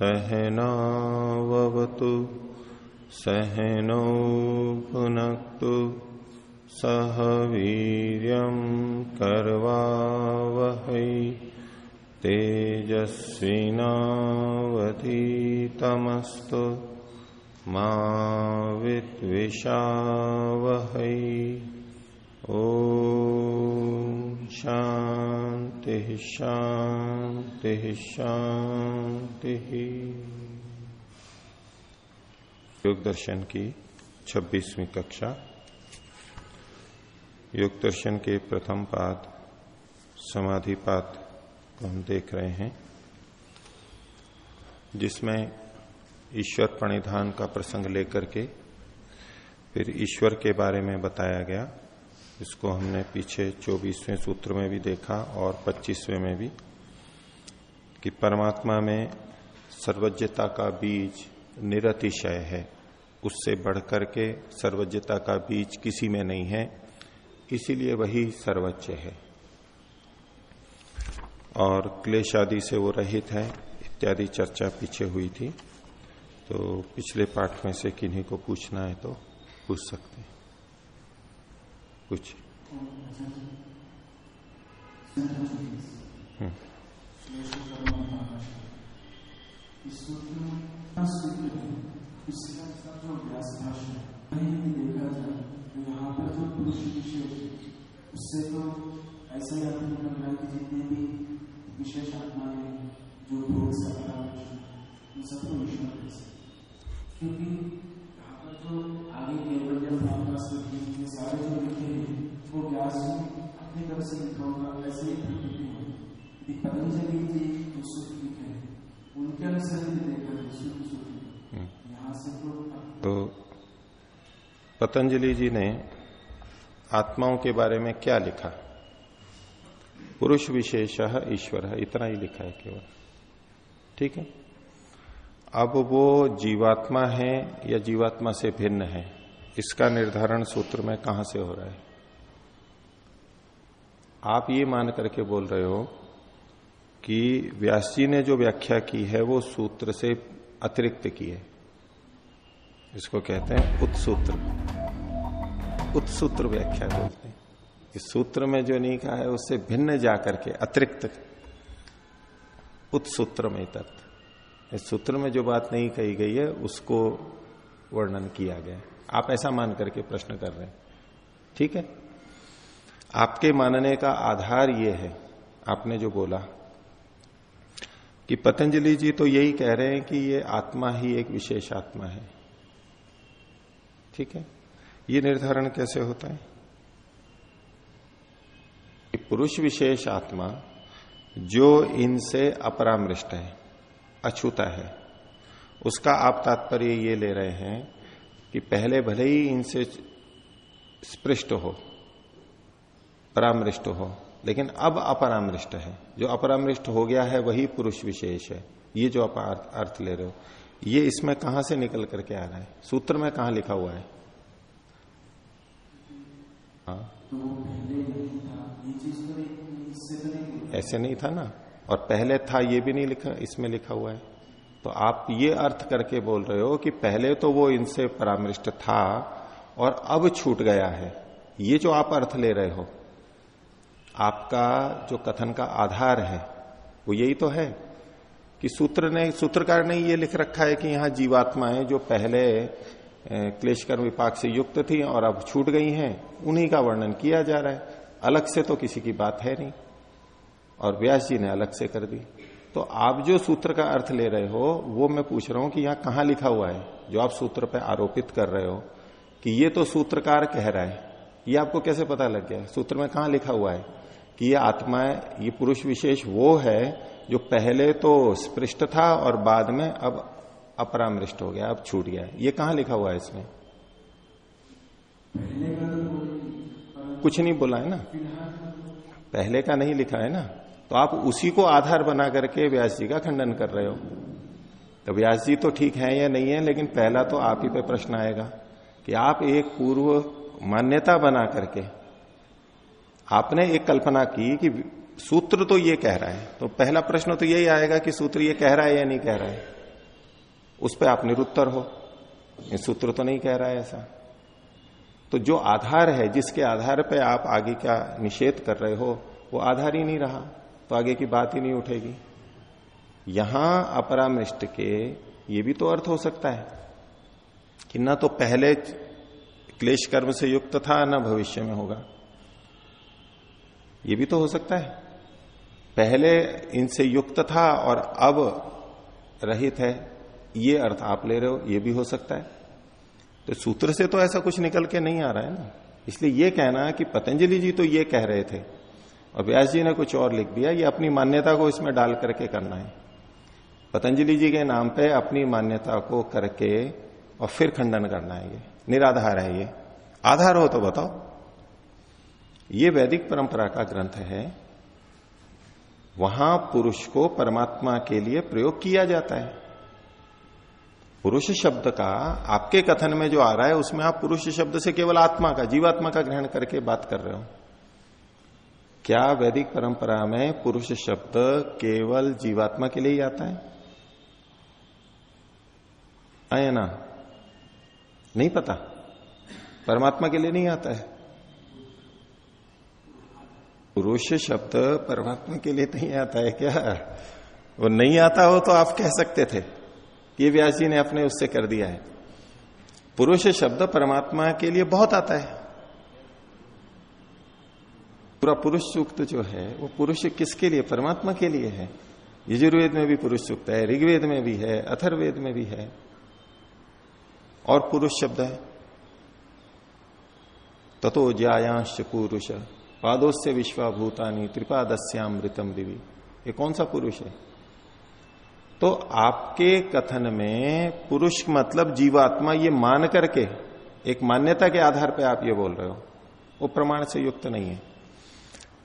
सहनाववतु सहनौ भुनक्तु सह वीर्यं करवावहै तेजस्विनावधीतमस्तु मा विद्विषावहै। ओम शांति शांति शांति। योग दर्शन की 26वीं कक्षा। योग दर्शन के प्रथम पाद समाधि पाद को हम देख रहे हैं, जिसमें ईश्वर प्रणिधान का प्रसंग लेकर के फिर ईश्वर के बारे में बताया गया। इसको हमने पीछे 24वें सूत्र में भी देखा और 25वें में भी, कि परमात्मा में सर्वज्ञता का बीज निरतिशय है, उससे बढ़कर के सर्वज्ञता का बीज किसी में नहीं है, इसीलिए वही सर्वज्ञ है और क्लेश आदि से वो रहित है इत्यादि चर्चा पीछे हुई थी। तो पिछले पाठ में से किन्हीं को पूछना है तो पूछ सकते हैं कुछ। उससे तो ऐसा ही आपने लग रहा है कि जितने भी विशेष आत्मा है जो भोग से उन सबको ईश्वर है, क्योंकि यहाँ पर जो आगे केवल सारे जो लिखे हैं वो व्यास जी अपनी तरफ से लिखा होगा, वैसे ही लिखे हैं। पतंजलि जी सूत्र लिखे हैं, उनके अनुसार ही देखकर यहाँ से तो पतंजलि जी ने आत्माओं के बारे में क्या लिखा? पुरुष विशेषः ईश्वर है, इतना ही लिखा है केवल। ठीक है। अब वो जीवात्मा है या जीवात्मा से भिन्न है, इसका निर्धारण सूत्र में कहां से हो रहा है? आप ये मान करके बोल रहे हो कि व्यास जी ने जो व्याख्या की है वो सूत्र से अतिरिक्त की है। इसको कहते हैं उत्सूत्र। उत्सूत्र व्याख्या बोलते हैं। इस सूत्र में जो नहीं कहा है उससे भिन्न जाकर के अतिरिक्त उत्सूत्र में तत्व, इस सूत्र में जो बात नहीं कही गई है उसको वर्णन किया गया। आप ऐसा मान करके प्रश्न कर रहे हैं, ठीक है। आपके मानने का आधार ये है, आपने जो बोला कि पतंजलि जी तो यही कह रहे हैं कि ये आत्मा ही एक विशेष आत्मा है, ठीक है। ये निर्धारण कैसे होता है? पुरुष विशेष आत्मा जो इनसे अपरामृष्ट है, अछूता है, उसका आप तात्पर्य ये ले रहे हैं कि पहले भले ही इनसे स्पृष्ट हो, परामृष्ट हो, लेकिन अब अपरामृष्ट है। जो अपरामृष्ट हो गया है वही पुरुष विशेष है। ये जो आप अर्थ ले रहे हो, ये इसमें कहां से निकल करके आ रहा है? सूत्र में कहां लिखा हुआ है? ऐसे नहीं था ना, और पहले था ये भी नहीं लिखा, इसमें लिखा हुआ है। तो आप ये अर्थ करके बोल रहे हो कि पहले तो वो इनसे परामृष्ट था और अब छूट गया है। ये जो आप अर्थ ले रहे हो, आपका जो कथन का आधार है वो यही तो है कि सूत्रकार ने ये लिख रखा है कि यहां जीवात्माएं जो पहले क्लेश कर्म विपाक से युक्त थी और अब छूट गई हैं, उन्हीं का वर्णन किया जा रहा है। अलग से तो किसी की बात है नहीं, और व्यास जी ने अलग से कर दी। तो आप जो सूत्र का अर्थ ले रहे हो वो मैं पूछ रहा हूं कि यहां कहां लिखा हुआ है? जो आप सूत्र पे आरोपित कर रहे हो कि ये तो सूत्रकार कह रहा है, ये आपको कैसे पता लग गया? सूत्र में कहां लिखा हुआ है कि ये आत्मा, ये पुरुष विशेष वो है जो पहले तो स्पृष्ट था और बाद में अब अपरामृष्ट हो गया, अब छूट गया है? ये कहां लिखा हुआ है इसमें? कुछ नहीं बोला है ना, पहले का नहीं लिखा है ना। तो आप उसी को आधार बना करके व्यास जी का खंडन कर रहे हो। तो व्यास जी तो ठीक है या नहीं है, लेकिन पहला तो आप ही पे प्रश्न आएगा कि आप एक पूर्व मान्यता बना करके आपने एक कल्पना की कि सूत्र तो ये कह रहा है, तो पहला प्रश्न तो यही आएगा कि सूत्र ये कह रहा है या नहीं कह रहा है। उस पर आप निरुत्तर हो, ये सूत्र तो नहीं कह रहा है ऐसा। तो जो आधार है, जिसके आधार पे आप आगे का निषेध कर रहे हो, वो आधार ही नहीं रहा, तो आगे की बात ही नहीं उठेगी। यहां अपरामृष्ट के ये भी तो अर्थ हो सकता है कि ना तो पहले क्लेश कर्म से युक्त था, ना भविष्य में होगा। ये भी तो हो सकता है, पहले इनसे युक्त था और अब रहित है, ये अर्थ आप ले रहे हो, ये भी हो सकता है। तो सूत्र से तो ऐसा कुछ निकल के नहीं आ रहा है ना। इसलिए ये कहना कि पतंजलि जी तो ये कह रहे थे और व्यास जी ने कुछ और लिख दिया, ये अपनी मान्यता को इसमें डाल करके करना है। पतंजलि जी के नाम पे अपनी मान्यता को करके और फिर खंडन करना है, ये निराधार है। ये आधार हो तो बताओ। ये वैदिक परंपरा का ग्रंथ है, वहां पुरुष को परमात्मा के लिए प्रयोग किया जाता है। पुरुष शब्द का आपके कथन में जो आ रहा है, उसमें आप पुरुष शब्द से केवल आत्मा का, जीवात्मा का ग्रहण करके बात कर रहे हो। क्या वैदिक परंपरा में पुरुष शब्द केवल जीवात्मा के लिए ही आता है? आया ना? नहीं पता, परमात्मा के लिए नहीं आता है। पुरुष शब्द परमात्मा के लिए नहीं आता है क्या? वो नहीं आता हो तो आप कह सकते थे, ये व्यास जी ने अपने उससे कर दिया है। पुरुष शब्द परमात्मा के लिए बहुत आता है। पूरा पुरुष सूक्त जो है वो पुरुष किसके लिए? परमात्मा के लिए है। यजुर्वेद में भी पुरुष सूक्त है, ऋग्वेद में भी है, अथर्ववेद में भी है, और पुरुष शब्द है। ततो ज्यायांश पुरुष पादोस्य विश्वाभूतानि त्रिपादस्यामृतम दिवि। ये कौन सा पुरुष है? तो आपके कथन में पुरुष मतलब जीवात्मा, ये मान करके एक मान्यता के आधार पर आप ये बोल रहे हो, वो प्रमाण से युक्त नहीं है।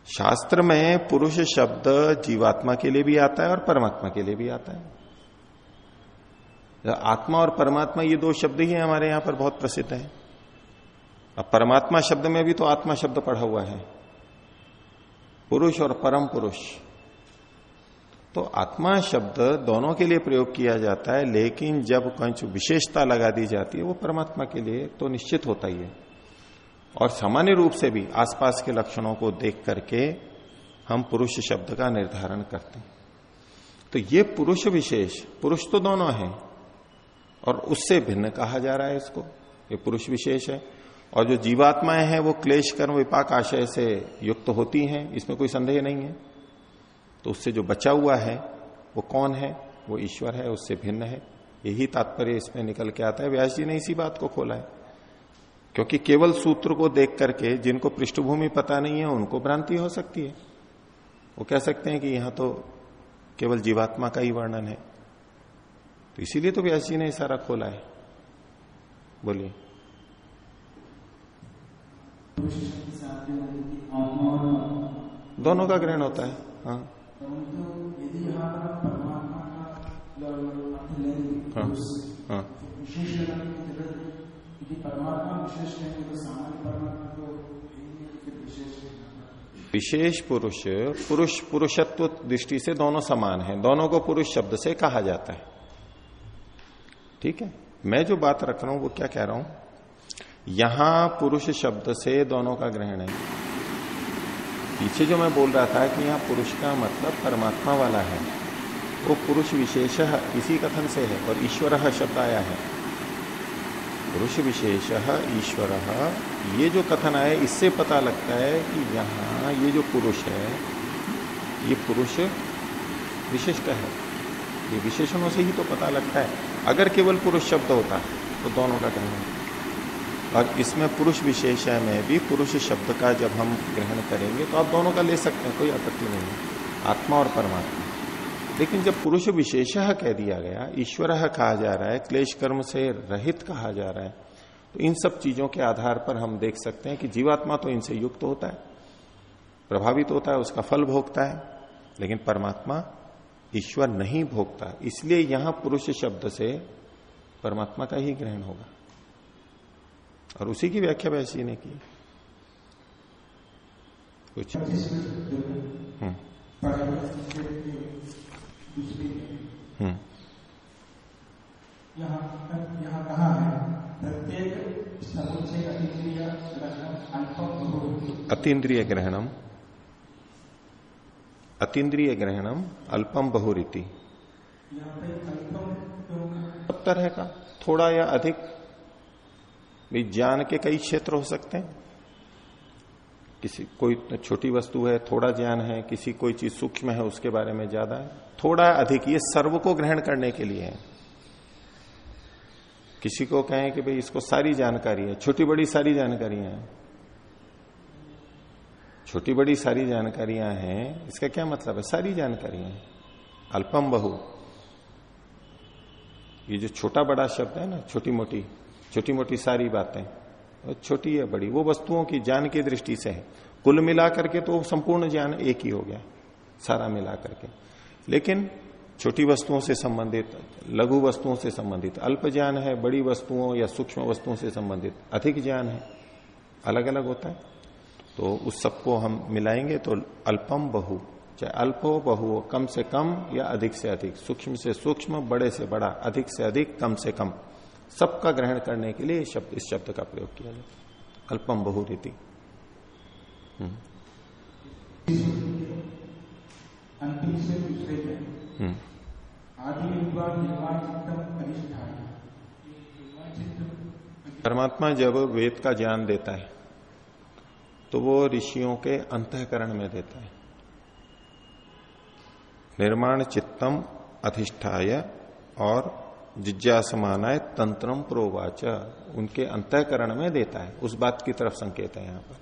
शास्त्र में पुरुष शब्द जीवात्मा के लिए भी आता है और परमात्मा के लिए भी आता है। आत्मा और परमात्मा ये दो शब्द ही हमारे यहां पर बहुत प्रसिद्ध है। अब परमात्मा शब्द में भी तो आत्मा शब्द पढ़ा हुआ है, पुरुष और परम पुरुष। तो आत्मा शब्द दोनों के लिए प्रयोग किया जाता है, लेकिन जब कुछ विशेषता लगा दी जाती है वो परमात्मा के लिए तो निश्चित होता ही है। और सामान्य रूप से भी आसपास के लक्षणों को देख करके हम पुरुष शब्द का निर्धारण करते हैं। तो ये पुरुष विशेष, पुरुष तो दोनों हैं और उससे भिन्न कहा जा रहा है इसको, ये पुरुष विशेष है। और जो जीवात्माएं हैं वो क्लेश कर्म विपाक आशय से युक्त होती हैं, इसमें कोई संदेह नहीं है। तो उससे जो बचा हुआ है वो कौन है? वो ईश्वर है, उससे भिन्न है। यही तात्पर्य इसमें निकल के आता है। व्यास जी ने इसी बात को खोला है, क्योंकि केवल सूत्र को देख करके जिनको पृष्ठभूमि पता नहीं है उनको भ्रांति हो सकती है। वो कह सकते हैं कि यहां तो केवल जीवात्मा का ही वर्णन है। तो इसीलिए तो व्यास जी ने सारा खोला है। बोलिए। दोनों का ग्रहण होता है। हाँ यदि यहाँ पर परमात्मा का अर्थ लेंगे, हाँ विशेष लगाने की जरूरत है, क्योंकि परमात्मा विशेष कहेंगे तो सामान्य परमात्मा तो विशेष पुरुष, पुरुष पुरुषत्व दृष्टि से दोनों समान है, दोनों को पुरुष शब्द से कहा जाता है। ठीक है, मैं जो बात रख रहा हूं वो क्या कह रहा हूं, यहां पुरुष शब्द से दोनों का ग्रहण है। पीछे जो मैं बोल रहा था कि यहां पुरुष का मतलब परमात्मा वाला है, वो पुरुष विशेष इसी कथन से है। और ईश्वर शब्द आया है, पुरुष विशेष ईश्वर, ये जो कथन आया इससे पता लगता है कि यहां ये जो पुरुष है ये पुरुष विशिष्ट है। ये विशेषणों से ही तो पता लगता है। अगर केवल पुरुष शब्द होता तो दोनों का ग्रहण होता। और इसमें पुरुष विशेष में भी पुरुष शब्द का जब हम ग्रहण करेंगे तो आप दोनों का ले सकते हैं, कोई आपत्ति नहीं है, आत्मा और परमात्मा। लेकिन जब पुरुष विशेषः कह दिया गया, ईश्वरः कहा जा रहा है, क्लेश कर्म से रहित कहा जा रहा है, तो इन सब चीजों के आधार पर हम देख सकते हैं कि जीवात्मा तो इनसे युक्त होता है, प्रभावित होता है, उसका फल भोगता है, लेकिन परमात्मा ईश्वर नहीं भोगता। इसलिए यहां पुरुष शब्द से परमात्मा का ही ग्रहण होगा। और उसी की व्याख्या वैसी ने की कुछ। यहाँ कहा है प्रत्येक समुच्चय अतीन्द्रिय ग्रहणम अतीन्द्रिय ग्रहणम अल्पम बहुरीति। उत्तर है का थोड़ा या अधिक, भी ज्ञान के कई क्षेत्र हो सकते हैं। किसी कोई छोटी वस्तु है थोड़ा ज्ञान है, किसी कोई चीज सूक्ष्म है उसके बारे में ज्यादा है, थोड़ा अधिक, ये सर्व को ग्रहण करने के लिए है। किसी को कहें कि भाई इसको सारी जानकारी है, छोटी बड़ी सारी जानकारियां हैं, छोटी बड़ी सारी जानकारियां हैं, इसका क्या मतलब है? सारी जानकारियां हैं। अल्पम बहु, ये जो छोटा बड़ा शब्द है ना, छोटी मोटी सारी बातें, छोटी है बड़ी, वो वस्तुओं की ज्ञान की दृष्टि से है। कुल मिला करके तो संपूर्ण ज्ञान एक ही हो गया, सारा मिला करके। लेकिन छोटी वस्तुओं से संबंधित, लघु वस्तुओं से संबंधित अल्प ज्ञान है, बड़ी वस्तुओं या सूक्ष्म वस्तुओं से संबंधित अधिक ज्ञान है, अलग अलग होता है। तो उस सबको हम मिलाएंगे तो अल्पम बहु, चाहे अल्प हो बहु हो, कम से कम या अधिक से अधिक, सूक्ष्म से सूक्ष्म, बड़े से बड़ा, अधिक से अधिक, कम से कम, सबका ग्रहण करने के लिए इस शब्द का प्रयोग किया जाता है, अल्पम बहुरीति। अंतिम से दूसरे में आदि परमात्मा जब वेद का ज्ञान देता है तो वो ऋषियों के अंतःकरण में देता है। निर्माण चित्तम अधिष्ठाय और जिज्ञासमानाय तंत्रम प्रोवाच, उनके अंतःकरण में देता है, उस बात की तरफ संकेत है यहां पर।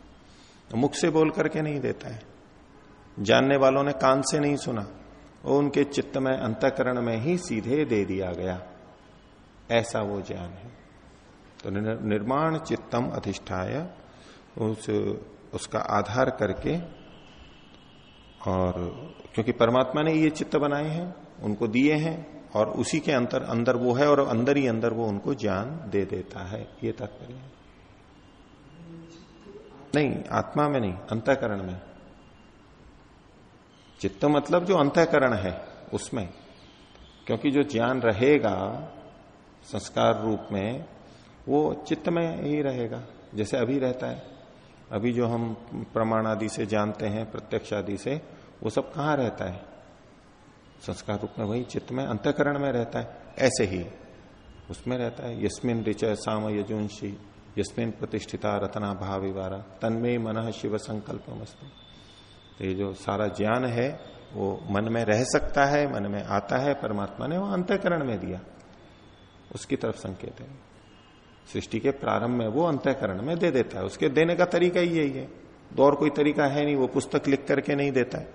तो मुख से बोल करके नहीं देता है, जानने वालों ने कान से नहीं सुना, वो उनके चित्त में अंतःकरण में ही सीधे दे दिया गया, ऐसा वो ज्ञान है। तो निर्माण चित्तम अधिष्ठाय, उसका आधार करके, और क्योंकि परमात्मा ने ये चित्त बनाए हैं, उनको दिए हैं, और उसी के अंदर वो है, और अंदर ही अंदर वो उनको ज्ञान दे देता है, ये तात्पर्य है। नहीं, आत्मा में नहीं, अंतःकरण में। चित्त मतलब जो अंतःकरण है उसमें, क्योंकि जो ज्ञान रहेगा संस्कार रूप में वो चित्त में ही रहेगा, जैसे अभी रहता है। अभी जो हम प्रमाण आदि से जानते हैं, प्रत्यक्ष आदि से, वो सब कहाँ रहता है? संस्कार रूप में, वही चित्त में, अंतःकरण में रहता है। ऐसे ही उसमें रहता है, यस्मिन ऋच साम यजुंशी यस्मिन प्रतिष्ठिता रत्ना भाव विवारा तन्मे मनः शिव संकल्पमस्तु। तो ये जो सारा ज्ञान है वो मन में रह सकता है, मन में आता है, परमात्मा ने वो अंतःकरण में दिया, उसकी तरफ संकेत है। सृष्टि के प्रारंभ में वो अंतःकरण में दे देता है, उसके देने का तरीका ही यही है, तो और कोई तरीका है नहीं। वो पुस्तक लिख करके नहीं देता है,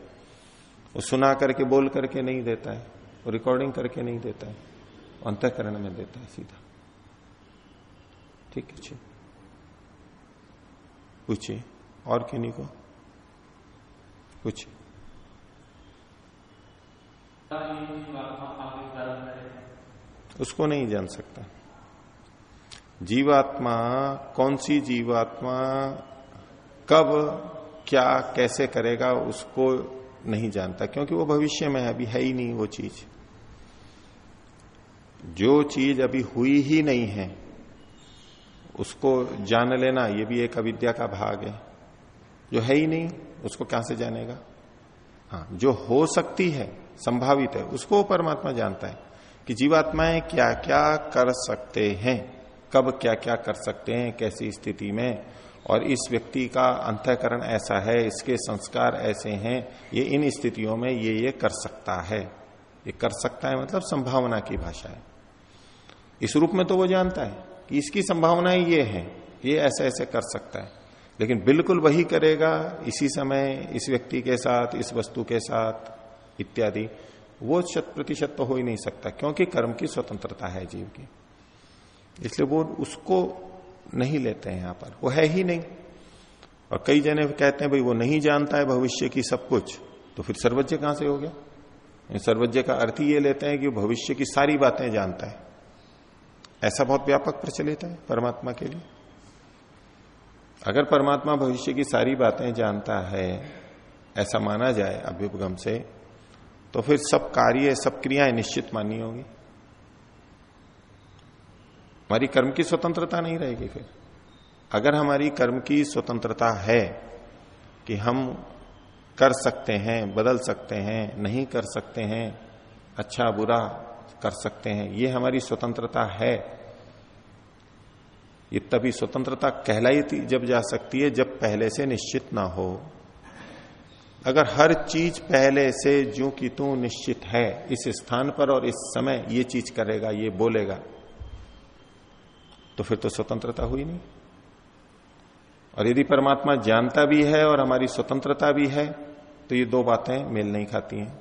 वो सुना करके बोल करके नहीं देता है, वो रिकॉर्डिंग करके नहीं देता है, अंतःकरण में देता है सीधा। ठीक है, पूछिए और किन्हीं को पूछिए। उसको नहीं जान सकता। जीवात्मा कौन सी जीवात्मा कब क्या कैसे करेगा उसको नहीं जानता, क्योंकि वो भविष्य में है, अभी है ही नहीं वो चीज। जो चीज अभी हुई ही नहीं है उसको जान लेना, ये भी एक अविद्या का भाग है। जो है ही नहीं उसको क्या से जानेगा? हाँ, जो हो सकती है, संभावित है, उसको परमात्मा जानता है कि जीवात्माएं क्या क्या कर सकते हैं, कब क्या क्या कर सकते हैं, कैसी स्थिति में, और इस व्यक्ति का अंतःकरण ऐसा है, इसके संस्कार ऐसे हैं, ये इन स्थितियों में ये कर सकता है। ये कर सकता है मतलब संभावना की भाषा है। इस रूप में तो वो जानता है कि इसकी संभावनाएं ये है, ये ऐसे ऐसे कर सकता है, लेकिन बिल्कुल वही करेगा इसी समय, इस व्यक्ति के साथ, इस वस्तु के साथ इत्यादि, वो 100% तो हो ही नहीं सकता, क्योंकि कर्म की स्वतंत्रता है जीव की। इसलिए वो उसको नहीं लेते हैं यहां पर, वो है ही नहीं। और कई जने कहते हैं भाई वो नहीं जानता है भविष्य की सब कुछ, तो फिर सर्वज्ञ कहां से हो गया? सर्वज्ञ का अर्थ ही ये लेते हैं कि भविष्य की सारी बातें जानता है। ऐसा बहुत व्यापक प्रचलित है परमात्मा के लिए। अगर परमात्मा भविष्य की सारी बातें जानता है, ऐसा माना जाए अभ्युपगम से, तो फिर सब कार्य, सब क्रियाएं निश्चित माननी होगी। हमारी कर्म की स्वतंत्रता नहीं रहेगी। फिर अगर हमारी कर्म की स्वतंत्रता है कि हम कर सकते हैं, बदल सकते हैं, नहीं कर सकते हैं, अच्छा बुरा कर सकते हैं, ये हमारी स्वतंत्रता है, ये तभी स्वतंत्रता कहलाई जब जा सकती है जब पहले से निश्चित ना हो। अगर हर चीज पहले से ज्यों की त्यों निश्चित है, इस स्थान पर और इस समय ये चीज करेगा, ये बोलेगा, तो फिर तो स्वतंत्रता हुई नहीं। और यदि परमात्मा जानता भी है और हमारी स्वतंत्रता भी है, तो ये दो बातें मेल नहीं खाती हैं।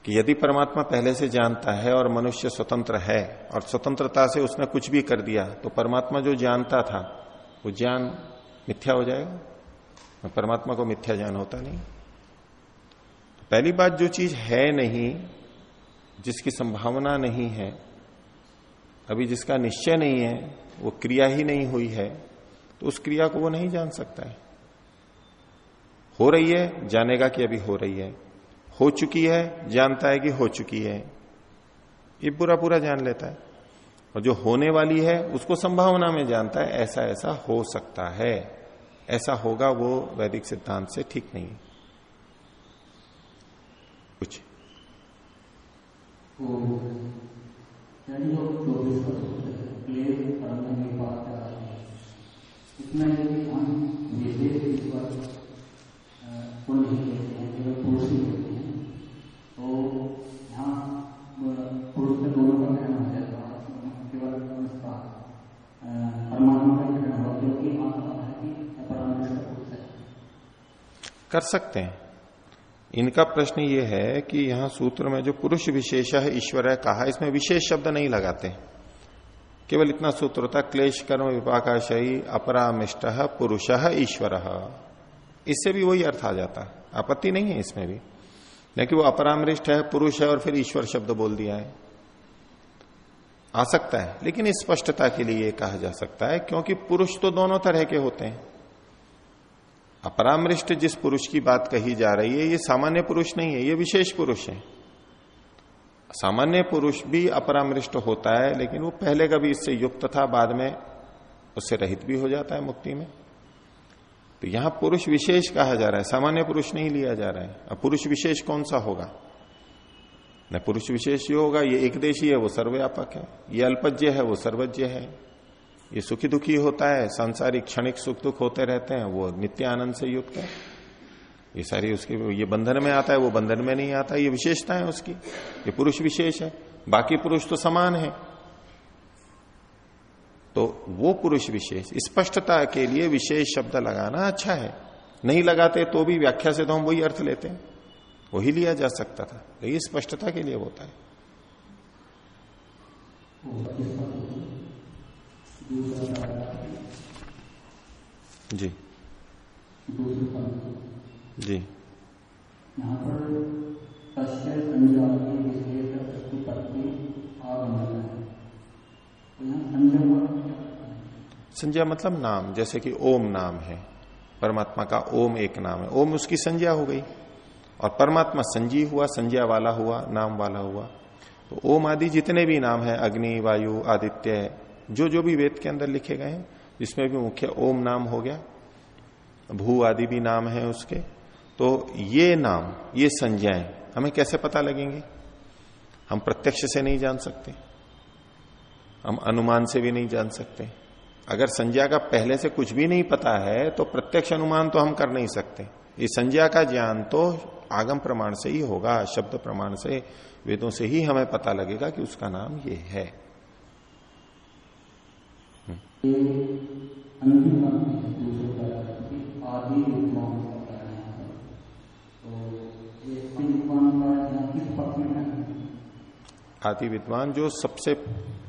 कि यदि परमात्मा पहले से जानता है और मनुष्य स्वतंत्र है और स्वतंत्रता से उसने कुछ भी कर दिया, तो परमात्मा जो जानता था वो ज्ञान मिथ्या हो जाएगा। परमात्मा को मिथ्या ज्ञान होता नहीं। पहली बात, जो चीज है नहीं, जिसकी संभावना नहीं है, अभी जिसका निश्चय नहीं है, वो क्रिया ही नहीं हुई है, तो उस क्रिया को वो नहीं जान सकता है। हो रही है, जानेगा कि अभी हो रही है, हो चुकी है, जानता है कि हो चुकी है, ये पूरा पूरा जान लेता है। और जो होने वाली है उसको संभावना में जानता है, ऐसा ऐसा हो सकता है, ऐसा होगा, वो वैदिक सिद्धांत से ठीक नहीं। कुछ इसमें यदि हम विशेष इस पर पुण्य लेते हैं, केवल पुरुष ही लेते हैं, तो यहाँ पुरुष से दोनों का ग्रहण हो जाता है, केवल उसका परमात्मा का ग्रहण हो, क्योंकि आत्मा है कि परमात्मा का पुरुष है। कर सकते हैं। इनका प्रश्न ये है कि यहां सूत्र में जो पुरुष विशेष है ईश्वर है कहा, इसमें विशेष शब्द नहीं लगाते, केवल इतना सूत्र होता है, क्लेश कर्म विपाकाशयी अपरामिष्ट पुरुष ईश्वर। इससे भी वही अर्थ आ जाता है, आपत्ति नहीं है इसमें भी। लेकिन वो अपरामृष्ट है, पुरुष है, और फिर ईश्वर शब्द बोल दिया है, आ सकता है। लेकिन इस स्पष्टता के लिए कहा जा सकता है, क्योंकि पुरुष तो दोनों तरह के होते हैं। अपरामृष्ट जिस पुरुष की बात कही जा रही है, ये सामान्य पुरुष नहीं है, ये विशेष पुरुष है। सामान्य पुरुष भी अपरामृष्ट होता है, लेकिन वो पहले कभी इससे युक्त था, बाद में उससे रहित भी हो जाता है मुक्ति में। तो यहां पुरुष विशेष कहा जा रहा है, सामान्य पुरुष नहीं लिया जा रहा है। अब पुरुष विशेष कौन सा होगा? न पुरुष विशेष ये होगा, ये एकदेशी है, वो सर्वव्यापक है, ये अल्पज्य है, वो सर्वज्ञ है, ये सुखी दुखी होता है, सांसारिक क्षणिक सुख दुख होते रहते हैं, वो नित्य आनंद से युक्त है। ये सारी उसकी, ये बंधन में आता है, वो बंधन में नहीं आता, ये विशेषता है उसकी, ये पुरुष विशेष है। बाकी पुरुष तो समान है। तो वो पुरुष विशेष, स्पष्टता के लिए विशेष शब्द लगाना अच्छा है। नहीं लगाते तो भी व्याख्या से तो हम वही अर्थ लेते हैं, वही लिया जा सकता था, लेकिन स्पष्टता के लिए होता है। जी जी, यहाँ पर संज्ञा मतलब नाम, जैसे कि ओम नाम है, परमात्मा का ओम एक नाम है, ओम उसकी संज्ञा हो गई, और परमात्मा संजीव हुआ, संज्ञा वाला हुआ, नाम वाला हुआ। तो ओम आदि जितने भी नाम है, अग्नि, वायु, आदित्य, जो भी वेद के अंदर लिखे गए हैं, जिसमें भी मुख्य ओम नाम हो गया, भू आदि भी नाम है उसके। तो ये नाम, ये संज्ञाएं हमें कैसे पता लगेंगे? हम प्रत्यक्ष से नहीं जान सकते, हम अनुमान से भी नहीं जान सकते। अगर संज्ञा का पहले से कुछ भी नहीं पता है तो प्रत्यक्ष अनुमान तो हम कर नहीं सकते। ये संज्ञा का ज्ञान तो आगम प्रमाण से ही होगा, शब्द प्रमाण से, वेदों से ही हमें पता लगेगा कि उसका नाम ये है। आदि विद्वान जो सबसे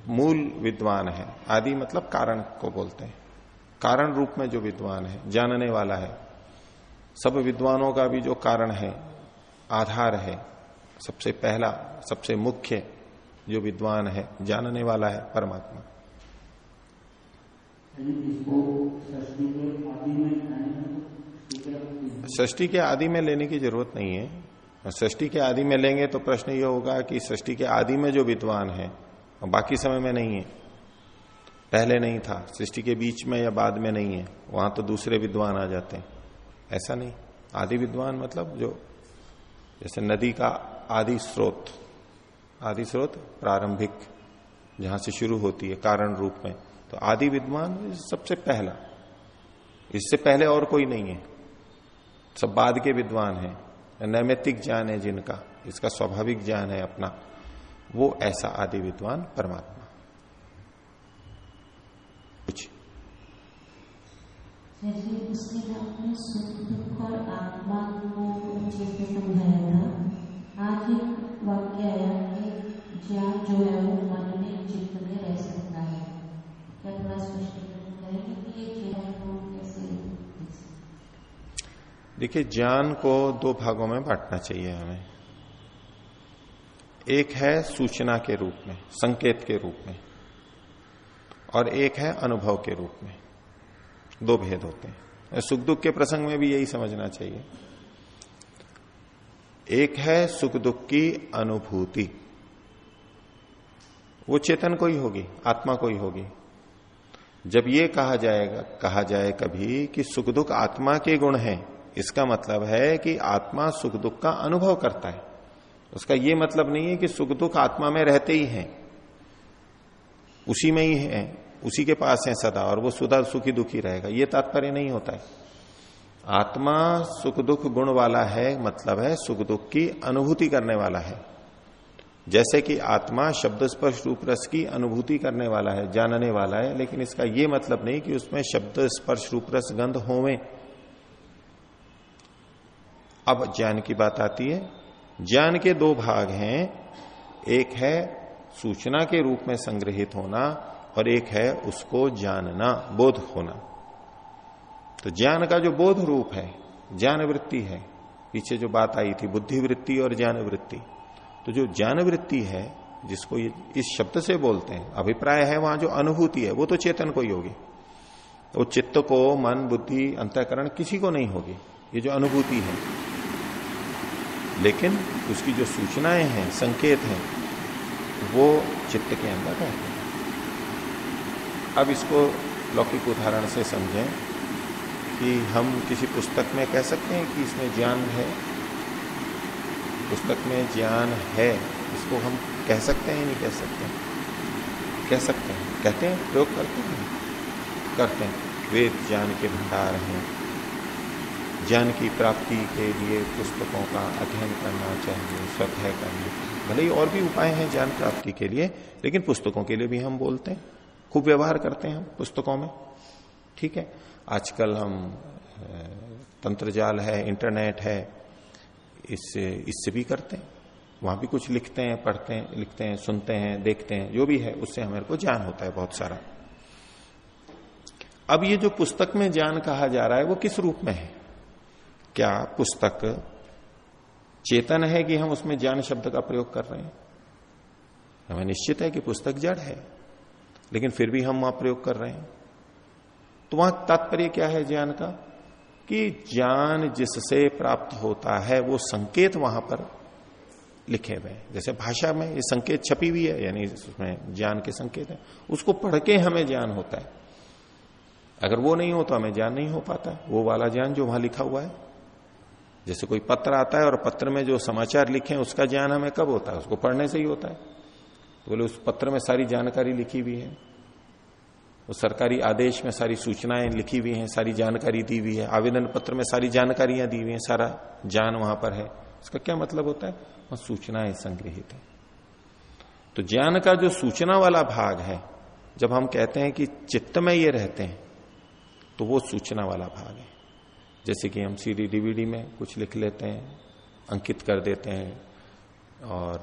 मूल विद्वान है, आदि मतलब कारण को बोलते हैं, कारण रूप में जो विद्वान है, जानने वाला है। सब विद्वानों का भी जो कारण है, आधार है, सबसे पहला, सबसे मुख्य जो विद्वान है, जानने वाला है, परमात्मा। सृष्टि के आदि में लेने की जरूरत नहीं है। सृष्टि के आदि में लेंगे तो प्रश्न ये होगा कि सृष्टि के आदि में जो विद्वान है और बाकी समय में नहीं है, पहले नहीं था, सृष्टि के बीच में या बाद में नहीं है, वहां तो दूसरे विद्वान आ जाते हैं। ऐसा नहीं, आदि विद्वान मतलब जो जैसे नदी का आदि स्रोत, आदि स्रोत प्रारंभिक जहां से शुरू होती है कारण रूप में, तो आदि विद्वान सबसे पहला, इससे पहले और कोई नहीं है, सब बाद के विद्वान हैं, नैमित्तिक ज्ञान है जिनका, इसका स्वाभाविक ज्ञान है अपना, वो ऐसा आदि विद्वान परमात्मा। कुछ जैसे उसके आपने सुख दुख और आत्मा को जैसे समझाया था, आज एक वाक्य आया कि ज्ञान जो है वो मन में चित्त में रह सकता है, क्या थोड़ा स्पष्टीकरण करेंगे कि ये ज्ञान को कैसे? देखिए, ज्ञान को दो भागों में बांटना चाहिए हमें। एक है सूचना के रूप में, संकेत के रूप में, और एक है अनुभव के रूप में। दो भेद होते हैं। सुख दुख के प्रसंग में भी यही समझना चाहिए। एक है सुख दुख की अनुभूति, वो चेतन को ही होगी, आत्मा को ही होगी। जब ये कहा जाए कभी कि सुख दुख आत्मा के गुण हैं, इसका मतलब है कि आत्मा सुख दुख का अनुभव करता है। उसका ये मतलब नहीं है कि सुख दुख आत्मा में रहते ही हैं, उसी में ही है, उसी के पास है सदा, और वो सदा सुखी दुखी रहेगा, ये तात्पर्य नहीं होता है। आत्मा सुख दुख गुण वाला है, मतलब है सुख दुख की अनुभूति करने वाला है। जैसे कि आत्मा शब्द स्पर्श रूप रस की अनुभूति करने वाला है, जानने वाला है, लेकिन इसका यह मतलब नहीं कि उसमें शब्द स्पर्श रूप रस गंध होवें। अब ज्ञान की बात आती है। ज्ञान के दो भाग हैं, एक है सूचना के रूप में संग्रहित होना और एक है उसको जानना, बोध होना। तो ज्ञान का जो बोध रूप है, ज्ञान वृत्ति है, पीछे जो बात आई थी बुद्धि वृत्ति और ज्ञान वृत्ति, तो जो ज्ञान वृत्ति है जिसको इस शब्द से बोलते हैं, अभिप्राय है वहां जो अनुभूति है वो तो चेतन को ही होगी, वो चित्त को, मन, बुद्धि, अंतःकरण किसी को नहीं होगी, ये जो अनुभूति है। लेकिन उसकी जो सूचनाएं हैं, संकेत हैं, वो चित्त के अंदर रहते हैं। अब इसको लौकिक उदाहरण से समझें कि हम किसी पुस्तक में कह सकते हैं कि इसमें ज्ञान है, पुस्तक में ज्ञान है, इसको हम कह सकते हैं नहीं कह सकते? कह सकते हैं, कहते हैं, प्रयोग करते हैं। वेद ज्ञान के भंडार हैं, ज्ञान की प्राप्ति के लिए पुस्तकों का अध्ययन करना चाहिए, स्वाध्याय करना चाहिए। भले ही और भी उपाय हैं ज्ञान प्राप्ति के लिए, लेकिन पुस्तकों के लिए भी हम बोलते हैं, खूब व्यवहार करते हैं हम पुस्तकों में। ठीक है, आजकल हम तंत्रजाल है, इंटरनेट है, इससे भी करते हैं, वहां भी कुछ लिखते हैं, पढ़ते हैं, लिखते हैं, सुनते हैं, देखते हैं, जो भी है उससे हमारे को ज्ञान होता है बहुत सारा। अब ये जो पुस्तक में ज्ञान कहा जा रहा है वो किस रूप में है? क्या पुस्तक चेतन है कि हम उसमें ज्ञान शब्द का प्रयोग कर रहे हैं? हमें निश्चित है कि पुस्तक जड़ है, लेकिन फिर भी हम वहां प्रयोग कर रहे हैं। तो वहां तात्पर्य क्या है ज्ञान का? कि ज्ञान जिससे प्राप्त होता है वो संकेत वहां पर लिखे हुए हैं। जैसे भाषा में ये संकेत छपी हुई है, यानी उसमें ज्ञान के संकेत है, उसको पढ़ के हमें ज्ञान होता है। अगर वो नहीं हो तो हमें ज्ञान नहीं हो पाता, वो वाला ज्ञान जो वहां लिखा हुआ है। जैसे कोई पत्र आता है और पत्र में जो समाचार लिखे हैं उसका ज्ञान हमें कब होता है? उसको पढ़ने से ही होता है। तो बोले उस पत्र में सारी जानकारी लिखी हुई है, उस सरकारी आदेश में सारी सूचनाएं लिखी हुई हैं, सारी जानकारी दी हुई है, आवेदन पत्र में सारी जानकारियां दी हुई हैं, सारा ज्ञान वहां पर है। इसका क्या मतलब होता है? वहां सूचनाएं संग्रहित है। तो ज्ञान का जो सूचना वाला भाग है, जब हम कहते हैं कि चित्त में ये रहते हैं, तो वो सूचना वाला भाग है। जैसे कि हम सीडी डीवीडी में कुछ लिख लेते हैं, अंकित कर देते हैं, और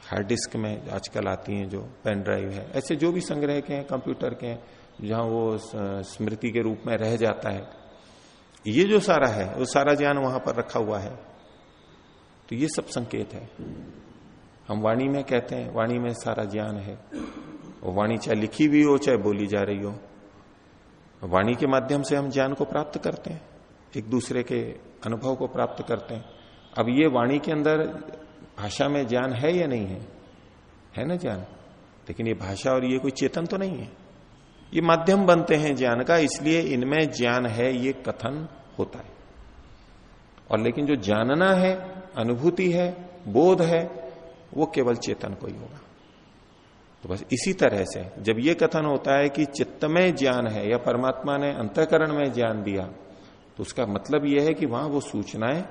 हार्ड डिस्क में आजकल आती हैं जो पेन ड्राइव है, ऐसे जो भी संग्रह के हैं, कंप्यूटर के हैं, जहां वो स्मृति के रूप में रह जाता है, ये जो सारा है वो सारा ज्ञान वहां पर रखा हुआ है। तो ये सब संकेत है। हम वाणी में कहते हैं, वाणी में सारा ज्ञान है। वो वाणी चाहे लिखी भी हो चाहे बोली जा रही हो, वाणी के माध्यम से हम ज्ञान को प्राप्त करते हैं, एक दूसरे के अनुभव को प्राप्त करते हैं। अब ये वाणी के अंदर भाषा में ज्ञान है या नहीं है? है ना ज्ञान? लेकिन ये भाषा और ये कोई चेतन तो नहीं है, ये माध्यम बनते हैं ज्ञान का, इसलिए इनमें ज्ञान है ये कथन होता है। और लेकिन जो जानना है, अनुभूति है, बोध है, वो केवल चेतन को ही होगा। तो बस इसी तरह से जब ये कथन होता है कि चित्त में ज्ञान है या परमात्मा ने अंतःकरण में ज्ञान दिया, तो उसका मतलब यह है कि वहां वो सूचनाएं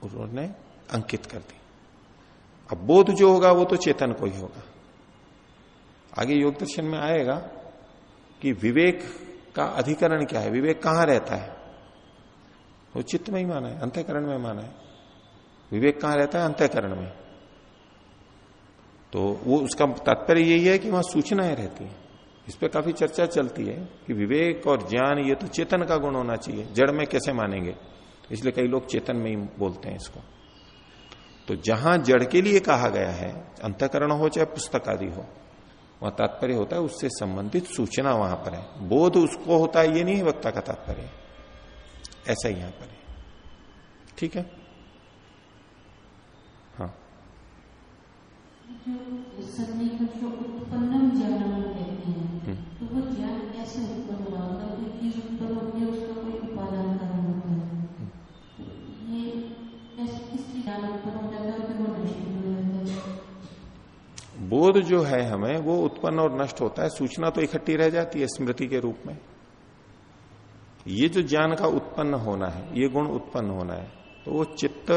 उन्होंने अंकित कर दी। अब बोध जो होगा वो तो चेतन को ही होगा। आगे योग दर्शन में आएगा कि विवेक का अधिकरण क्या है, विवेक कहां रहता है, वो चित्त में ही माना है, अंतःकरण में माना है। विवेक कहां रहता है, अंतःकरण में। तो वो उसका तात्पर्य यही है कि वहां सूचनाएं रहती हैं। इस पे काफी चर्चा चलती है कि विवेक और ज्ञान ये तो चेतन का गुण होना चाहिए, जड़ में कैसे मानेंगे, इसलिए कई लोग चेतन में ही बोलते हैं इसको। तो जहां जड़ के लिए कहा गया है, अंतःकरण हो चाहे पुस्तक आदि हो, वहां तात्पर्य होता है उससे संबंधित सूचना वहां पर है। बोध उसको होता है, ये नहीं है वक्ता का तात्पर्य, ऐसा ही यहां पर है। ठीक है, हाँ। जो सन्निकट जो उत्पन्नम ज्ञानम कहते हैं, तो वो ज्ञान कैसे उत्पन्न हुआ, मतलब कोई चीज उत्पन्न होती है उसका कोई उपादान कारण होता है, ये कैसे किस ज्ञान उत्पन्न हो जाता है और फिर वो नष्ट हो जाता है। बोध जो है हमें वो उत्पन्न और नष्ट होता है, सूचना तो इकट्ठी रह जाती है स्मृति के रूप में। ये जो ज्ञान का उत्पन्न होना है, ये गुण उत्पन्न होना है, तो वो चित्त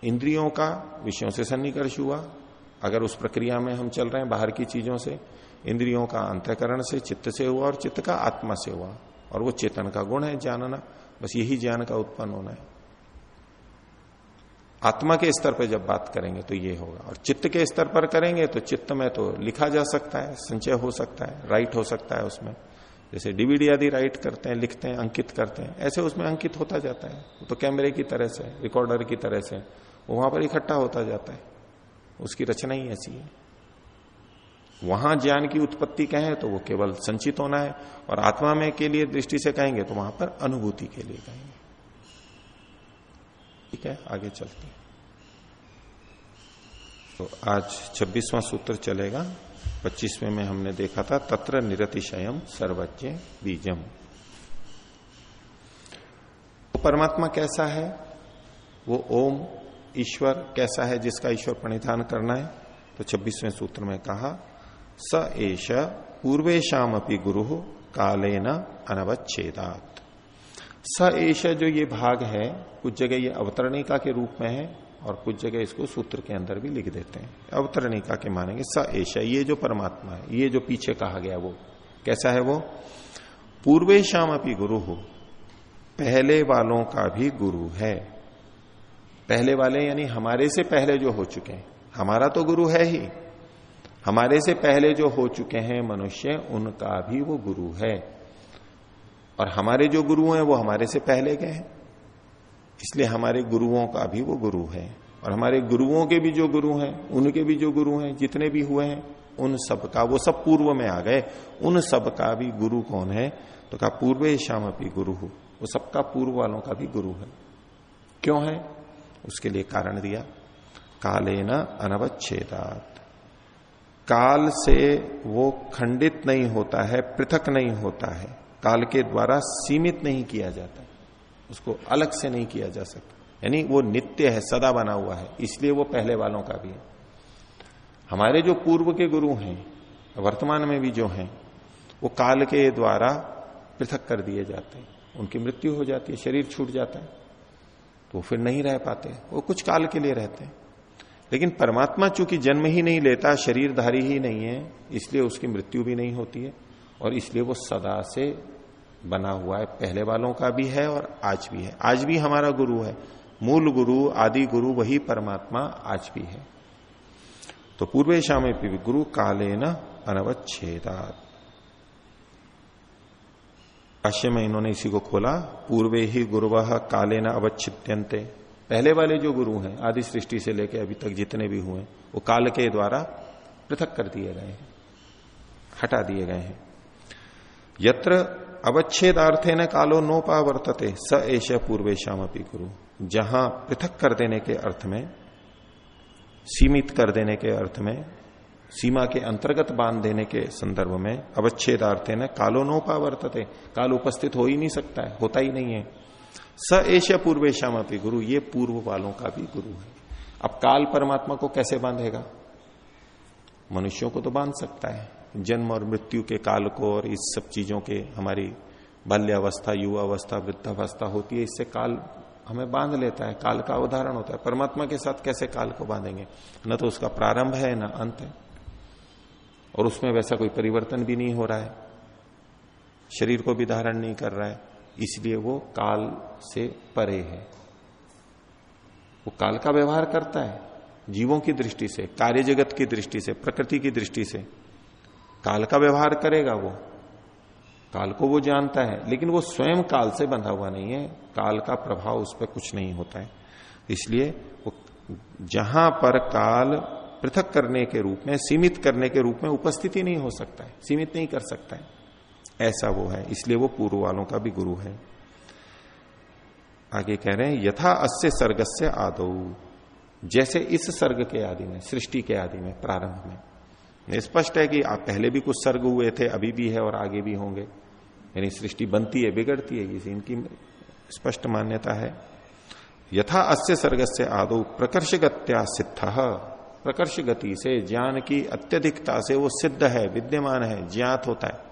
इंद्रियों का विषयों से सन्निकर्ष हुआ। अगर उस प्रक्रिया में हम चल रहे हैं बाहर की चीजों से, इंद्रियों का अंतःकरण से, चित्त से हुआ, और चित्त का आत्मा से हुआ, और वो चेतन का गुण है जानना। बस यही ज्ञान का उत्पन्न होना है। आत्मा के स्तर पर जब बात करेंगे तो ये होगा, और चित्त के स्तर पर करेंगे तो चित्त में तो लिखा जा सकता है, संचय हो सकता है, राइट हो सकता है उसमें। जैसे डीवीडी आदि राइट करते हैं, लिखते हैं, अंकित करते हैं, ऐसे उसमें अंकित होता जाता है। वो तो कैमरे की तरह से, रिकॉर्डर की तरह से वो वहां पर इकट्ठा होता जाता है। उसकी रचना ही ऐसी है। वहां ज्ञान की उत्पत्ति कहें तो वो केवल संचित होना है, और आत्मा में के लिए दृष्टि से कहेंगे तो वहां पर अनुभूति के लिए कहेंगे। ठीक है, आगे चलते हैं। तो आज 26वां सूत्र चलेगा। 25वें में हमने देखा था तत्र निरतिशयम सर्वज्ञ बीजम। तो परमात्मा कैसा है, वो ओम ईश्वर कैसा है जिसका ईश्वर प्रणिधान करना है। तो 26वें सूत्र में कहा स एष पूर्वेशाम अपि गुरु कालेन अनवच्छेदात्। स एष जो ये भाग है, कुछ जगह ये अवतरणिका के रूप में है और कुछ जगह इसको सूत्र के अंदर भी लिख देते हैं। अवतरणिका के मानेंगे स एष, ये जो परमात्मा है, ये जो पीछे कहा गया वो कैसा है, वो पूर्वेशाम अपि गुरु, पहले वालों का भी गुरु है। पहले वाले यानी हमारे से पहले जो हो चुके हैं, हमारा तो गुरु है ही, हमारे से पहले जो हो चुके हैं मनुष्य, उनका भी वो गुरु है। और हमारे जो गुरु हैं वो हमारे से पहले गए हैं, इसलिए हमारे गुरुओं का भी वो गुरु है। और हमारे गुरुओं के भी जो गुरु हैं, उनके भी जो गुरु हैं, जितने भी हुए हैं, उन सब का, वो सब पूर्व में आ गए, उन सब का भी गुरु कौन है, तो कहा पूर्वेशाम अपि गुरु, वो सबका पूर्व वालों का भी गुरु है। क्यों है, उसके लिए कारण दिया, कालेन अनवच्छेदात्, काल से वो खंडित नहीं होता है, पृथक नहीं होता है, काल के द्वारा सीमित नहीं किया जाता, उसको अलग से नहीं किया जा सकता। यानी वो नित्य है, सदा बना हुआ है, इसलिए वो पहले वालों का भी है। हमारे जो पूर्व के गुरु हैं, वर्तमान में भी जो हैं, वो काल के द्वारा पृथक कर दिए जाते हैं, उनकी मृत्यु हो जाती है, शरीर छूट जाता है, तो फिर नहीं रह पाते, वो कुछ काल के लिए रहते हैं। लेकिन परमात्मा चूंकि जन्म ही नहीं लेता, शरीरधारी ही नहीं है, इसलिए उसकी मृत्यु भी नहीं होती है, और इसलिए वो सदा से बना हुआ है, पहले वालों का भी है और आज भी है। आज भी हमारा गुरु है, मूल गुरु, आदि गुरु वही परमात्मा आज भी है। तो पूर्वेशाम अपि गुरु कालेन अनवच्छेदात्। भाष्य में इन्होंने इसी को खोला, पूर्वे ही गुरुवः कालेन अवच्छिद्यन्ते। पहले वाले जो गुरु हैं, आदि सृष्टि से लेकर अभी तक जितने भी हुए, वो काल के द्वारा पृथक कर दिए गए हैं, हटा दिए गए हैं। यत्र अवच्छेदार्थेन कालो नोपावर्तते स एष पूर्वेशाम अपि गुरु। जहां पृथक कर देने के अर्थ में, सीमित कर देने के अर्थ में सीमा के अंतर्गत बांध देने के संदर्भ में अवच्छेदार्थे न कालो नोपावर्तते, काल उपस्थित हो ही नहीं सकता है, होता ही नहीं है। स एश पूर्वेशम अपि गुरु, ये पूर्व वालों का भी गुरु है। अब काल परमात्मा को कैसे बांधेगा? मनुष्यों को तो बांध सकता है, जन्म और मृत्यु के काल को और इस सब चीजों के, हमारी बाल्यावस्था, युवावस्था, वृद्धावस्था होती है, इससे काल हमें बांध लेता है, काल का उदाहरण होता है। परमात्मा के साथ कैसे काल को बांधेंगे? न तो उसका प्रारंभ है न अंत है, और उसमें वैसा कोई परिवर्तन भी नहीं हो रहा है, शरीर को भी धारण नहीं कर रहा है, इसलिए वो काल से परे है। वो काल का व्यवहार करता है जीवों की दृष्टि से, कार्य जगत की दृष्टि से, प्रकृति की दृष्टि से काल का व्यवहार करेगा। वो काल को वो जानता है, लेकिन वो स्वयं काल से बंधा हुआ नहीं है, काल का प्रभाव उस पर कुछ नहीं होता है। इसलिए वो जहां पर काल पृथक करने के रूप में, सीमित करने के रूप में उपस्थिति नहीं हो सकता है, सीमित नहीं कर सकता है, ऐसा वो है। इसलिए वो पूर्व वालों का भी गुरु है। आगे कह रहे हैं यथा अस्य सर्गस्य आदौ, जैसे इस सर्ग के आदि में, सृष्टि के आदि में, प्रारंभ में स्पष्ट है कि आप पहले भी कुछ सर्ग हुए थे, अभी भी है और आगे भी होंगे, यानी सृष्टि बनती है, बिगड़ती है, इनकी स्पष्ट मान्यता है। यथा अस्य सर्गस्य आदौ प्रकर्षगत्या सिद्ध, प्रकर्ष गति से, ज्ञान की अत्यधिकता से वो सिद्ध है, विद्यमान है, ज्ञात होता है।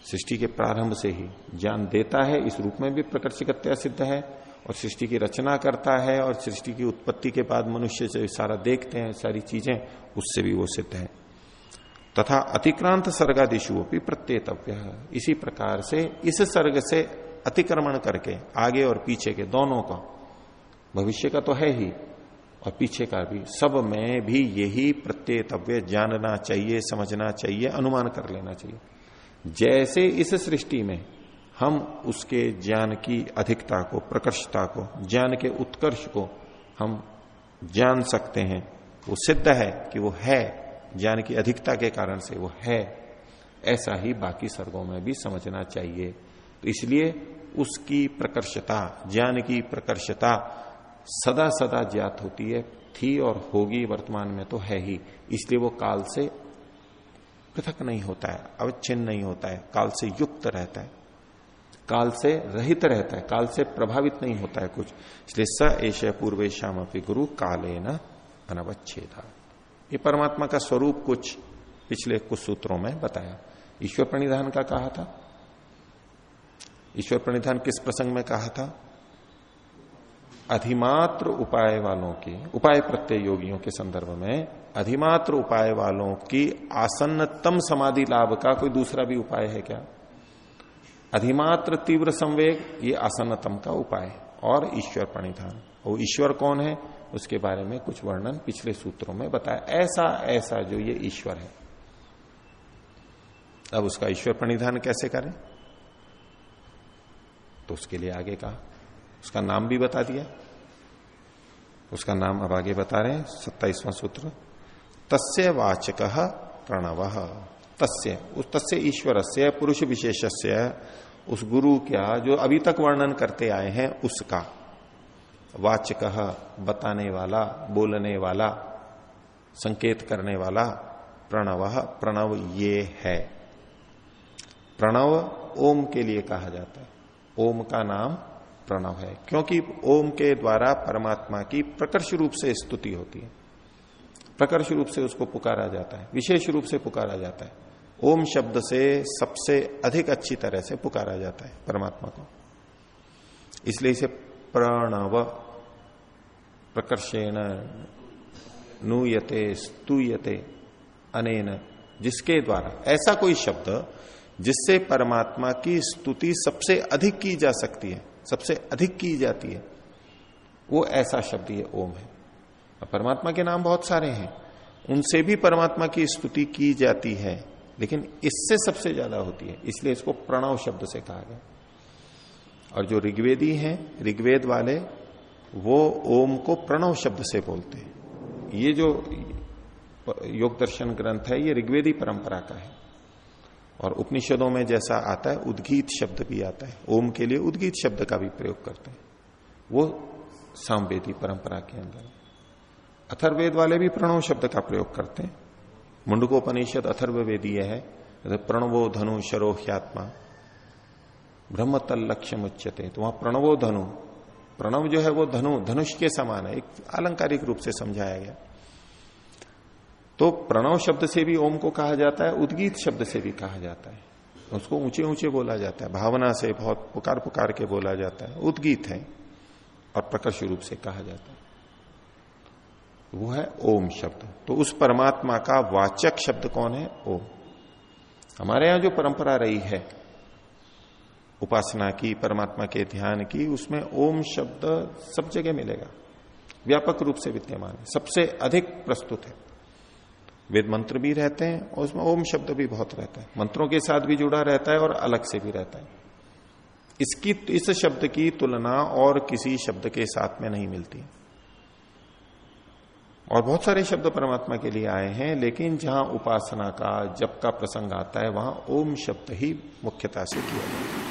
सृष्टि के प्रारंभ से ही ज्ञान देता है, इस रूप में भी प्रकर्षगत्या सिद्ध है, और सृष्टि की रचना करता है, और सृष्टि की उत्पत्ति के बाद मनुष्य से सारा देखते हैं, सारी चीजें, उससे भी वो सिद्ध है। तथा अतिक्रांत सर्गादिशु भी प्रत्येतव्य, इसी प्रकार से इस सर्ग से अतिक्रमण करके आगे और पीछे के दोनों का, भविष्य का तो है ही और पीछे का भी, सब में भी यही प्रत्येतव्य जानना चाहिए, समझना चाहिए, अनुमान कर लेना चाहिए। जैसे इस सृष्टि में हम उसके ज्ञान की अधिकता को, प्रकर्षता को, ज्ञान के उत्कर्ष को हम जान सकते हैं, वो सिद्ध है कि वो है, ज्ञान की अधिकता के कारण से वो है, ऐसा ही बाकी सर्गों में भी समझना चाहिए। तो इसलिए उसकी प्रकर्षता, ज्ञान की प्रकर्षता सदा सदा ज्ञात होती है, थी और होगी, वर्तमान में तो है ही, इसलिए वो काल से पृथक नहीं होता है, अवच्छिन्न नहीं होता है, काल से युक्त रहता है, काल से रहित रहता है, काल से प्रभावित नहीं होता है कुछ। इसलिए स एष पूर्वेशाम अपि गुरु कालेन अनवच्छेदा। ये परमात्मा का स्वरूप कुछ पिछले कुछ सूत्रों में बताया। ईश्वर प्रणिधान का कहा था, ईश्वर प्रणिधान किस प्रसंग में कहा था? अधिमात्र उपाय वालों की, उपाय प्रत्यय योगियों के संदर्भ में अधिमात्र उपाय वालों की आसन्नतम समाधि लाभ का कोई दूसरा भी उपाय है क्या? अधिमात्र तीव्र संवेग, ये आसन्नतम का उपाय, और ईश्वर प्रणिधान। और ईश्वर कौन है उसके बारे में कुछ वर्णन पिछले सूत्रों में बताया, ऐसा ऐसा जो ये ईश्वर है। अब उसका ईश्वर प्रणिधान कैसे करें, तो उसके लिए आगे कहा, उसका नाम भी बता दिया। उसका नाम अब आगे बता रहे हैं, 27वां सूत्र। तस्य वाचकः प्रणवः, तस्य, उस तस्य ईश्वरस्य पुरुष विशेषस्य, उस गुरु क्या जो अभी तक वर्णन करते आए हैं उसका, वाचकः बताने वाला, बोलने वाला, संकेत करने वाला, प्रणवः, प्रणव ये है। प्रणव ओम के लिए कहा जाता है, ओम का नाम प्रणव है, क्योंकि ओम के द्वारा परमात्मा की प्रकर्ष रूप से स्तुति होती है, प्रकर्ष रूप से उसको पुकारा जाता है, विशेष रूप से पुकारा जाता है। ओम शब्द से सबसे अधिक अच्छी तरह से पुकारा जाता है परमात्मा को, इसलिए इसे प्रणव, प्रकर्षेण नूयते स्तूयते अनेन, जिसके द्वारा, ऐसा कोई शब्द जिससे परमात्मा की स्तुति सबसे अधिक की जा सकती है, सबसे अधिक की जाती है, वो ऐसा शब्द ये ओम है। परमात्मा के नाम बहुत सारे हैं, उनसे भी परमात्मा की स्तुति की जाती है, लेकिन इससे सबसे ज्यादा होती है, इसलिए इसको प्रणव शब्द से कहा गया। और जो ऋग्वेदी हैं, ऋग्वेद वाले, वो ओम को प्रणव शब्द से बोलते हैं। ये जो योग दर्शन ग्रंथ है, ये ऋग्वेदी परंपरा का है। और उपनिषदों में जैसा आता है, उद्गीत शब्द भी आता है, ओम के लिए उद्गीत शब्द का भी प्रयोग करते हैं, वो सामवेदी परंपरा के अंदर। अथर्ववेद वाले भी प्रणव शब्द का प्रयोग करते हैं। मुंडकोपनिषद अथर्ववेदीय है। प्रणवो धनु शरो ह्यात्मा ब्रह्म तल लक्ष्य उच्यते, तो वहां प्रणवो धनु, प्रणव जो है वो धनुष के समान है, एक आलंकारिक रूप से समझाया गया। तो प्रणव शब्द से भी ओम को कहा जाता है, उद्गीत शब्द से भी कहा जाता है। उसको ऊंचे ऊंचे बोला जाता है, भावना से बहुत पुकार पुकार के बोला जाता है, उद्गीत है, और प्रकर्ष रूप से कहा जाता है, वो है ओम शब्द। तो उस परमात्मा का वाचक शब्द कौन है? ओम। हमारे यहां जो परंपरा रही है उपासना की, परमात्मा के ध्यान की, उसमें ओम शब्द सब जगह मिलेगा, व्यापक रूप से विद्यमान है, सबसे अधिक प्रस्तुत है। वेद मंत्र भी रहते हैं और उसमें ओम शब्द भी बहुत रहता है, मंत्रों के साथ भी जुड़ा रहता है और अलग से भी रहता है। इस शब्द की तुलना और किसी शब्द के साथ में नहीं मिलती। और बहुत सारे शब्द परमात्मा के लिए आए हैं, लेकिन जहां उपासना का, जप का प्रसंग आता है, वहां ओम शब्द ही मुख्यता से किया जाता है।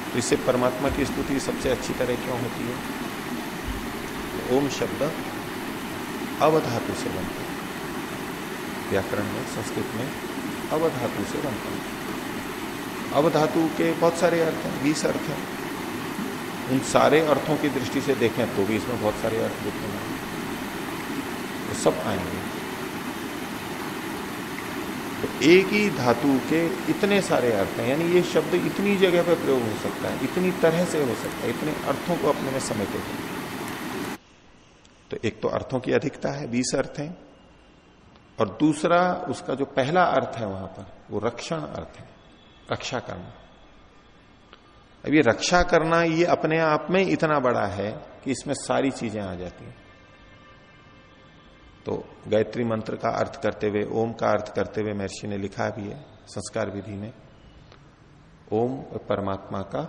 तो इससे परमात्मा की स्तुति सबसे अच्छी तरह क्यों होती है? तो ओम शब्द अवधातु से बनता है, व्याकरण में, संस्कृत में अवधातु से बनता है। अवधातु के बहुत सारे अर्थ हैं, 20 अर्थ हैं। उन सारे अर्थों की दृष्टि से देखें तो भी इसमें बहुत सारे अर्थ दिखेंगे, तो सब आएंगे। तो एक ही धातु के इतने सारे अर्थ हैं, यानी ये शब्द इतनी जगह पर प्रयोग हो सकता है, इतनी तरह से हो सकता है, इतने अर्थों को अपने में समेटे हैं। तो एक तो अर्थों की अधिकता है, 20 अर्थ हैं, और दूसरा उसका जो पहला अर्थ है वहां पर, वो रक्षण अर्थ है, रक्षा करना। अब ये रक्षा करना, ये अपने आप में इतना बड़ा है कि इसमें सारी चीजें आ जाती हैं। तो गायत्री मंत्र का अर्थ करते हुए, ओम का अर्थ करते हुए महर्षि ने लिखा भी है संस्कार विधि में, ओम परमात्मा का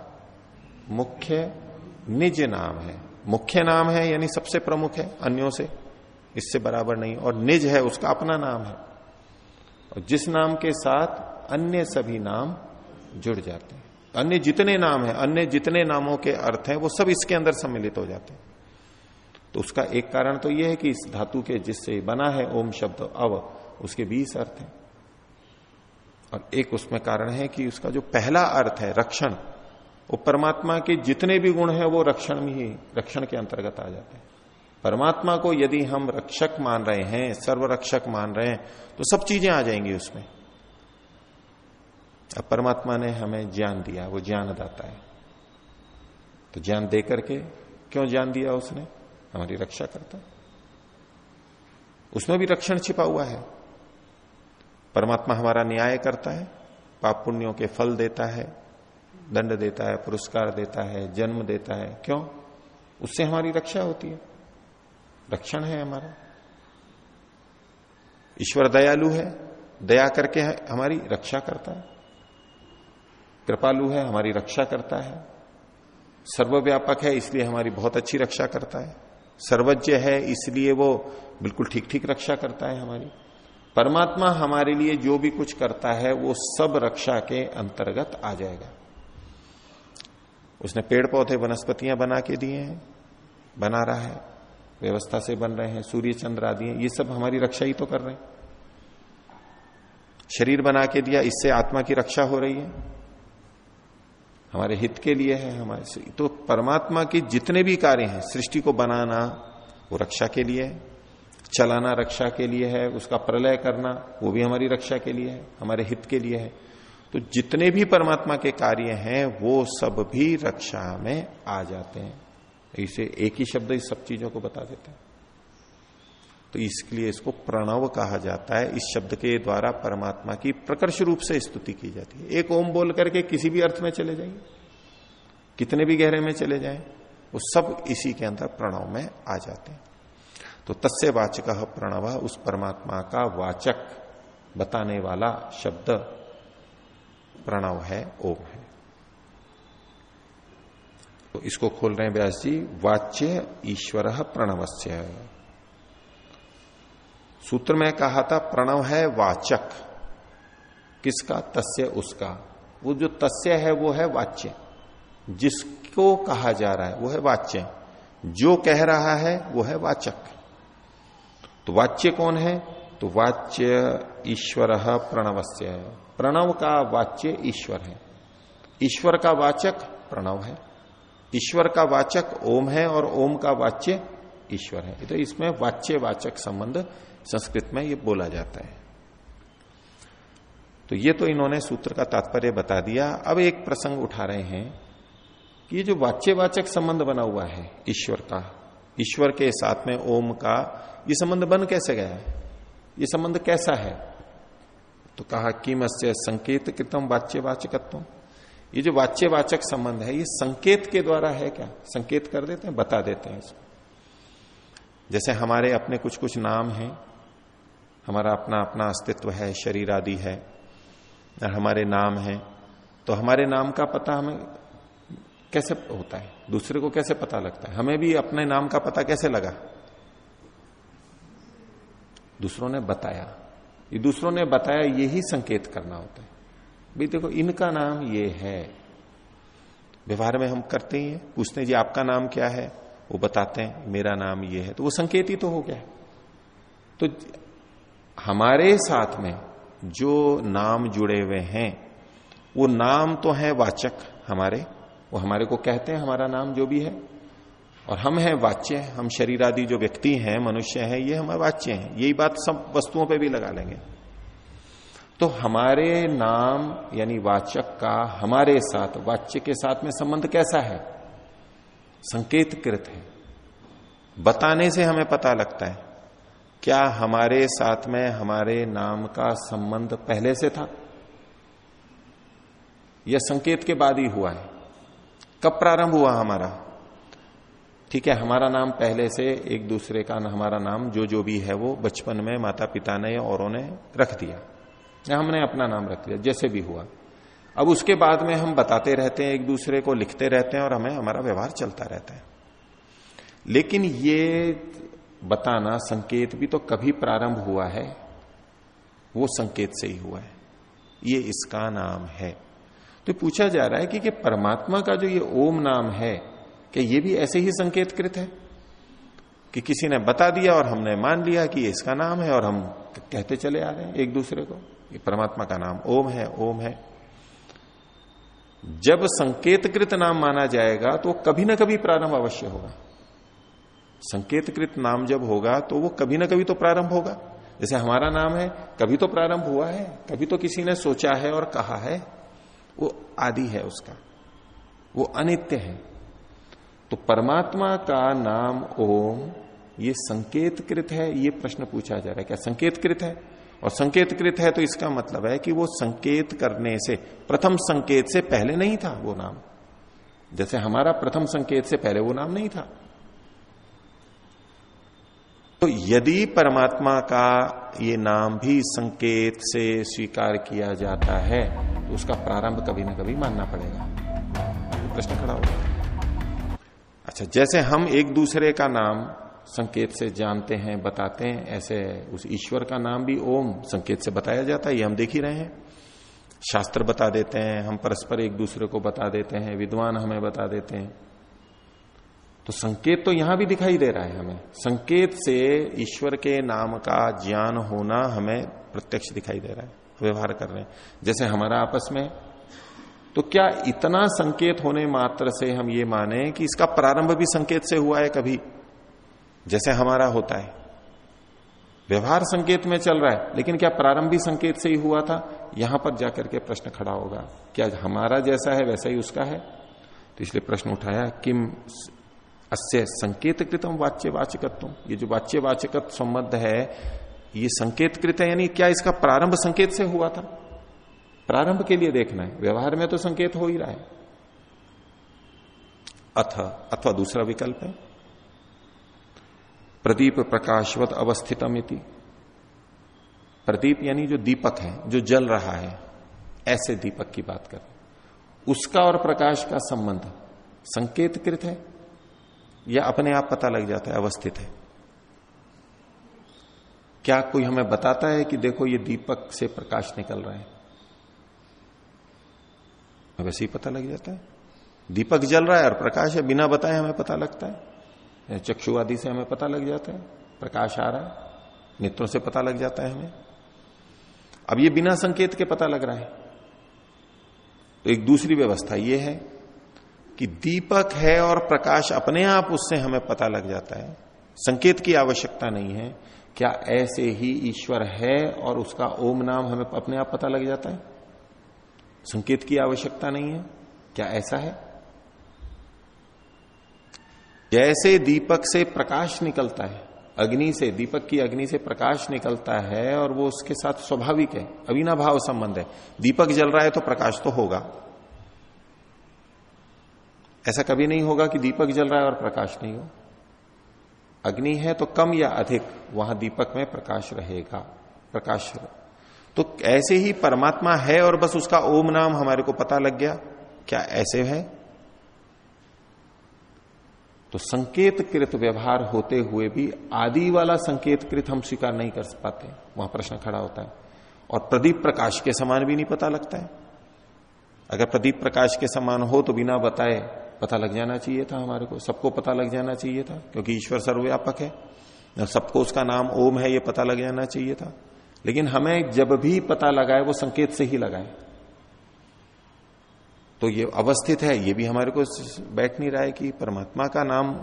मुख्य निज नाम है। मुख्य नाम है यानी सबसे प्रमुख है, अन्यों से इससे बराबर नहीं, और निज है, उसका अपना नाम है, और जिस नाम के साथ अन्य सभी नाम जुड़ जाते हैं। अन्य जितने नाम हैं, अन्य जितने नामों के अर्थ हैं, वो सब इसके अंदर सम्मिलित हो जाते हैं। तो उसका एक कारण तो यह है कि इस धातु के जिससे बना है ओम शब्द अव, उसके 20 अर्थ हैं, और एक उसमें कारण है कि उसका जो पहला अर्थ है रक्षण, वो परमात्मा के जितने भी गुण हैं वो रक्षण में ही, रक्षण के अंतर्गत आ जाते हैं। परमात्मा को यदि हम रक्षक मान रहे हैं, सर्वरक्षक मान रहे हैं, तो सब चीजें आ जाएंगी उसमें। अब परमात्मा ने हमें ज्ञान दिया, वो ज्ञानदाता है, तो ज्ञान दे करके क्यों ज्ञान दिया उसने? हमारी रक्षा करता है, उसमें भी रक्षण छिपा हुआ है। परमात्मा हमारा न्याय करता है, पाप पुण्यों के फल देता है, दंड देता है, पुरस्कार देता है, जन्म देता है। क्यों? उससे हमारी रक्षा होती है, रक्षण है हमारा। ईश्वर दयालु है, दया करके हमारी रक्षा करता है। कृपालु है, हमारी रक्षा करता है। सर्वव्यापक है, इसलिए हमारी बहुत अच्छी रक्षा करता है। सर्वज्ञ है, इसलिए वो बिल्कुल ठीक ठीक रक्षा करता है हमारी। परमात्मा हमारे लिए जो भी कुछ करता है वो सब रक्षा के अंतर्गत आ जाएगा। उसने पेड़ पौधे वनस्पतियां बना के दिए हैं, बना रहा है, व्यवस्था से बन रहे हैं, सूर्य चंद्र आदि हैं, ये सब हमारी रक्षा ही तो कर रहे हैं। शरीर बना के दिया, इससे आत्मा की रक्षा हो रही है, हमारे हित के लिए है हमारे से। तो परमात्मा के जितने भी कार्य हैं, सृष्टि को बनाना वो रक्षा के लिए है, चलाना रक्षा के लिए है, उसका प्रलय करना वो भी हमारी रक्षा के लिए है, हमारे हित के लिए है। तो जितने भी परमात्मा के कार्य हैं वो सब भी रक्षा में आ जाते हैं। इसे एक ही शब्द इस सब चीजों को बता देता है। तो इसलिए इसको प्रणव कहा जाता है। इस शब्द के द्वारा परमात्मा की प्रकर्ष रूप से स्तुति की जाती है। एक ओम बोल करके किसी भी अर्थ में चले जाएंगे, कितने भी गहरे में चले जाएं, वो सब इसी के अंदर प्रणव में आ जाते हैं। तो तस्य वाचक प्रणव, उस परमात्मा का वाचक बताने वाला शब्द प्रणव है, ओम है। तो इसको खोल रहे हैं व्यास जी, वाच्य ईश्वर प्रणवस्य। सूत्र में कहा था प्रणव है वाचक, किसका? तस्य, उसका। वो जो तस्य है वो है वाच्य, जिसको कहा जा रहा है वो है वाच्य, जो कह रहा है वो है वाचक। तो वाच्य कौन है? तो वाच्य ईश्वर प्रणवस्य है। प्रणव का वाच्य ईश्वर है, ईश्वर का वाचक प्रणव है, ईश्वर का वाचक ओम है और ओम का वाच्य ईश्वर है। तो इसमें वाच्य वाचक संबंध संस्कृत में ये बोला जाता है। तो ये तो इन्होंने सूत्र का तात्पर्य बता दिया। अब एक प्रसंग उठा रहे हैं कि ये जो वाच्यवाचक संबंध बना हुआ है ईश्वर का, ईश्वर के साथ में ओम का, ये संबंध बन कैसे गया है? ये संबंध कैसा है? तो कहा किमस्य संकेत कृतम वाच्यवाचकत्व। ये जो वाच्यवाचक संबंध है ये संकेत के द्वारा है क्या? संकेत कर देते हैं, बता देते हैं इसको। जैसे हमारे अपने कुछ कुछ नाम हैं, हमारा अपना अपना अस्तित्व है, शरीर आदि है, और हमारे नाम हैं, तो हमारे नाम का पता हमें कैसे होता है? दूसरे को कैसे पता लगता है? हमें भी अपने नाम का पता कैसे लगा? दूसरों ने बताया। ये दूसरों ने बताया, यही संकेत करना होता है। भाई देखो इनका नाम ये है। व्यवहार में हम करते ही हैं, पूछते हैं जी आपका नाम क्या है, वो बताते हैं मेरा नाम ये है, तो वो संकेत ही तो हो गया। तो हमारे साथ में जो नाम जुड़े हुए हैं वो नाम तो है वाचक हमारे, वो हमारे को कहते हैं हमारा नाम जो भी है, और हम हैं वाच्य, हम शरीर आदि जो व्यक्ति हैं, मनुष्य हैं, ये हमारे वाच्य हैं। यही बात सब वस्तुओं पे भी लगा लेंगे। तो हमारे नाम यानी वाचक का हमारे साथ, वाच्य के साथ में संबंध कैसा है? संकेतकृत है। बताने से हमें पता लगता है। क्या हमारे साथ में हमारे नाम का संबंध पहले से था या संकेत के बाद ही हुआ है? कब प्रारंभ हुआ हमारा? ठीक है, हमारा नाम पहले से, एक दूसरे का हमारा नाम जो भी है वो बचपन में माता पिता ने या औरों ने रख दिया, या हमने अपना नाम रख दिया, जैसे भी हुआ। अब उसके बाद में हम बताते रहते हैं, एक दूसरे को लिखते रहते हैं, और हमें हमारा व्यवहार चलता रहता है। लेकिन ये बताना, संकेत भी तो कभी प्रारंभ हुआ है, वो संकेत से ही हुआ है, ये इसका नाम है। तो पूछा जा रहा है कि परमात्मा का जो ये ओम नाम है, कि ये भी ऐसे ही संकेतकृत है कि किसी ने बता दिया और हमने मान लिया कि ये इसका नाम है, और हम कहते चले आ रहे हैं एक दूसरे को, ये परमात्मा का नाम ओम है, ओम है। जब संकेतकृत नाम माना जाएगा तो कभी ना कभी प्रारंभ अवश्य होगा। संकेतकृत नाम जब होगा तो वो कभी ना कभी तो प्रारंभ होगा। जैसे हमारा नाम है, कभी तो प्रारंभ हुआ है, कभी तो किसी ने सोचा है और कहा है, वो आदि है उसका, वो अनित्य है। तो परमात्मा का नाम ओम ये संकेतकृत है, ये प्रश्न पूछा जा रहा है। क्या संकेतकृत है? और संकेतकृत है तो इसका मतलब है कि वो संकेत करने से, प्रथम संकेत से पहले नहीं था वो नाम। जैसे हमारा प्रथम संकेत से पहले वो नाम नहीं था। तो यदि परमात्मा का ये नाम भी संकेत से स्वीकार किया जाता है तो उसका प्रारंभ कभी ना कभी मानना पड़ेगा। तो प्रश्न खड़ा होगा। अच्छा, जैसे हम एक दूसरे का नाम संकेत से जानते हैं, बताते हैं, ऐसे उस ईश्वर का नाम भी ओम संकेत से बताया जाता है। ये हम देख ही रहे हैं, शास्त्र बता देते हैं, हम परस्पर एक दूसरे को बता देते हैं, विद्वान हमें बता देते हैं। तो संकेत तो यहां भी दिखाई दे रहा है हमें। संकेत से ईश्वर के नाम का ज्ञान होना हमें प्रत्यक्ष दिखाई दे रहा है, व्यवहार कर रहे हैं। जैसे हमारा आपस में, तो क्या इतना संकेत होने मात्र से हम ये माने कि इसका प्रारंभ भी संकेत से हुआ है कभी? जैसे हमारा होता है, व्यवहार संकेत में चल रहा है, लेकिन क्या प्रारंभ भी संकेत से ही हुआ था? यहां पर जाकर के प्रश्न खड़ा होगा, क्या हमारा जैसा है वैसा ही उसका है? तो इसलिए प्रश्न उठाया, किम अस्य संकेतकृतम वाच्यवाचकत्व। ये जो वाच्यवाचकत्व संबंध है ये संकेतकृत है, यानी क्या इसका प्रारंभ संकेत से हुआ था? प्रारंभ के लिए देखना है, व्यवहार में तो संकेत हो ही रहा है। अथवा दूसरा विकल्प है, प्रदीप प्रकाशवत अवस्थितम इति। प्रदीप यानी जो दीपक है, जो जल रहा है, ऐसे दीपक की बात कर, उसका और प्रकाश का संबंध संकेतकृत है या अपने आप पता लग जाता है, अवस्थित है? क्या कोई हमें बताता है कि देखो ये दीपक से प्रकाश निकल रहा है? वैसे ही पता लग जाता है। दीपक जल रहा है और प्रकाश है, बिना बताए हमें पता लगता है। चक्षु आदि से हमें पता लग जाता है प्रकाश आ रहा है। नेत्रों से पता लग जाता है हमें। अब ये बिना संकेत के पता लग रहा है। तो एक दूसरी व्यवस्था ये है कि दीपक है और प्रकाश अपने आप उससे हमें पता लग जाता है, संकेत की आवश्यकता नहीं है। क्या ऐसे ही ईश्वर है और उसका ओम नाम हमें अपने आप पता लग जाता है, संकेत की आवश्यकता नहीं है? क्या ऐसा है? जैसे दीपक से प्रकाश निकलता है, अग्नि से, दीपक की अग्नि से प्रकाश निकलता है और वो उसके साथ स्वाभाविक है, अविनाभाव संबंध है। दीपक जल रहा है तो प्रकाश तो होगा। ऐसा कभी नहीं होगा कि दीपक जल रहा है और प्रकाश नहीं हो। अग्नि है तो कम या अधिक वहां दीपक में प्रकाश रहेगा, प्रकाश। तो ऐसे ही परमात्मा है और बस उसका ओम नाम हमारे को पता लग गया, क्या ऐसे है? तो संकेतकृत व्यवहार होते हुए भी आदि वाला संकेतकृत हम स्वीकार नहीं कर पाते, वहां प्रश्न खड़ा होता है। और प्रदीप प्रकाश के समान भी नहीं पता लगता है। अगर प्रदीप प्रकाश के समान हो तो बिना बताए पता लग जाना चाहिए था हमारे को, सबको पता लग जाना चाहिए था, क्योंकि ईश्वर सर्वव्यापक है, सबको उसका नाम ओम है ये पता लग जाना चाहिए था। लेकिन हमें जब भी पता लगाए वो संकेत से ही लगाए। तो ये अवस्थित है, ये भी हमारे को बैठ नहीं रहा है कि परमात्मा का नाम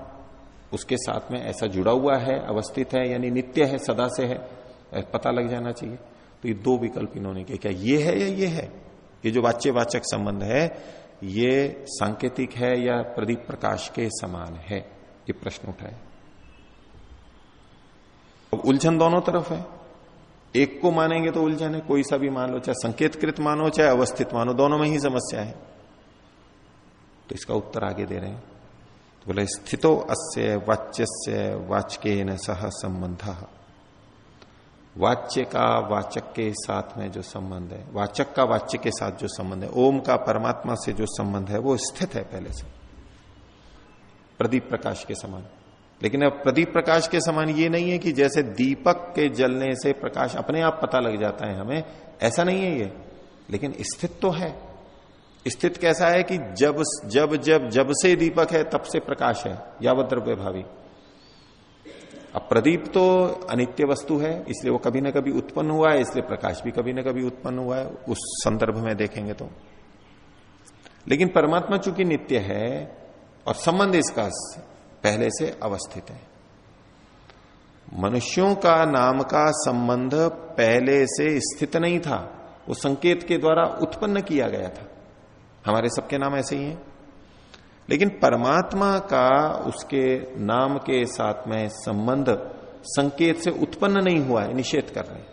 उसके साथ में ऐसा जुड़ा हुआ है, अवस्थित है, यानी नित्य है, सदा से है, पता लग जाना चाहिए। तो ये दो विकल्प इन्होंने किया, क्या ये है या ये है? ये जो वाच्यवाचक संबंध है ये सांकेतिक है या प्रदीप प्रकाश के समान है, ये प्रश्न उठाए। तो उलझन दोनों तरफ है। एक को मानेंगे तो उलझन है, कोई सा भी मान लो, चाहे संकेतकृत मानो चाहे अवस्थित मानो, दोनों में ही समस्या है। तो इसका उत्तर आगे दे रहे हैं। तो बोले स्थितो अस्य वाच्यस्य वाचकेन सह संबंधः। वाच्य का वाचक के साथ में जो संबंध है, वाचक का वाच्य के साथ जो संबंध है, ओम का परमात्मा से जो संबंध है वो स्थित है पहले से, प्रदीप प्रकाश के समान। लेकिन अब प्रदीप प्रकाश के समान ये नहीं है कि जैसे दीपक के जलने से प्रकाश अपने आप पता लग जाता है हमें, ऐसा नहीं है ये। लेकिन स्थित तो है। स्थित कैसा है कि जब जब जब जब से दीपक है तब से प्रकाश है, यावत द्रव्य भावी। अब प्रदीप तो अनित्य वस्तु है, इसलिए वो कभी ना कभी उत्पन्न हुआ है, इसलिए प्रकाश भी कभी ना कभी उत्पन्न हुआ है, उस संदर्भ में देखेंगे तो। लेकिन परमात्मा चूंकि नित्य है और संबंध इसका पहले से अवस्थित है। मनुष्यों का नाम का संबंध पहले से स्थित नहीं था, वो संकेत के द्वारा उत्पन्न किया गया था। हमारे सबके नाम ऐसे ही हैं। लेकिन परमात्मा का उसके नाम के साथ में संबंध संकेत से उत्पन्न नहीं हुआ है, निषेध कर रहे हैं।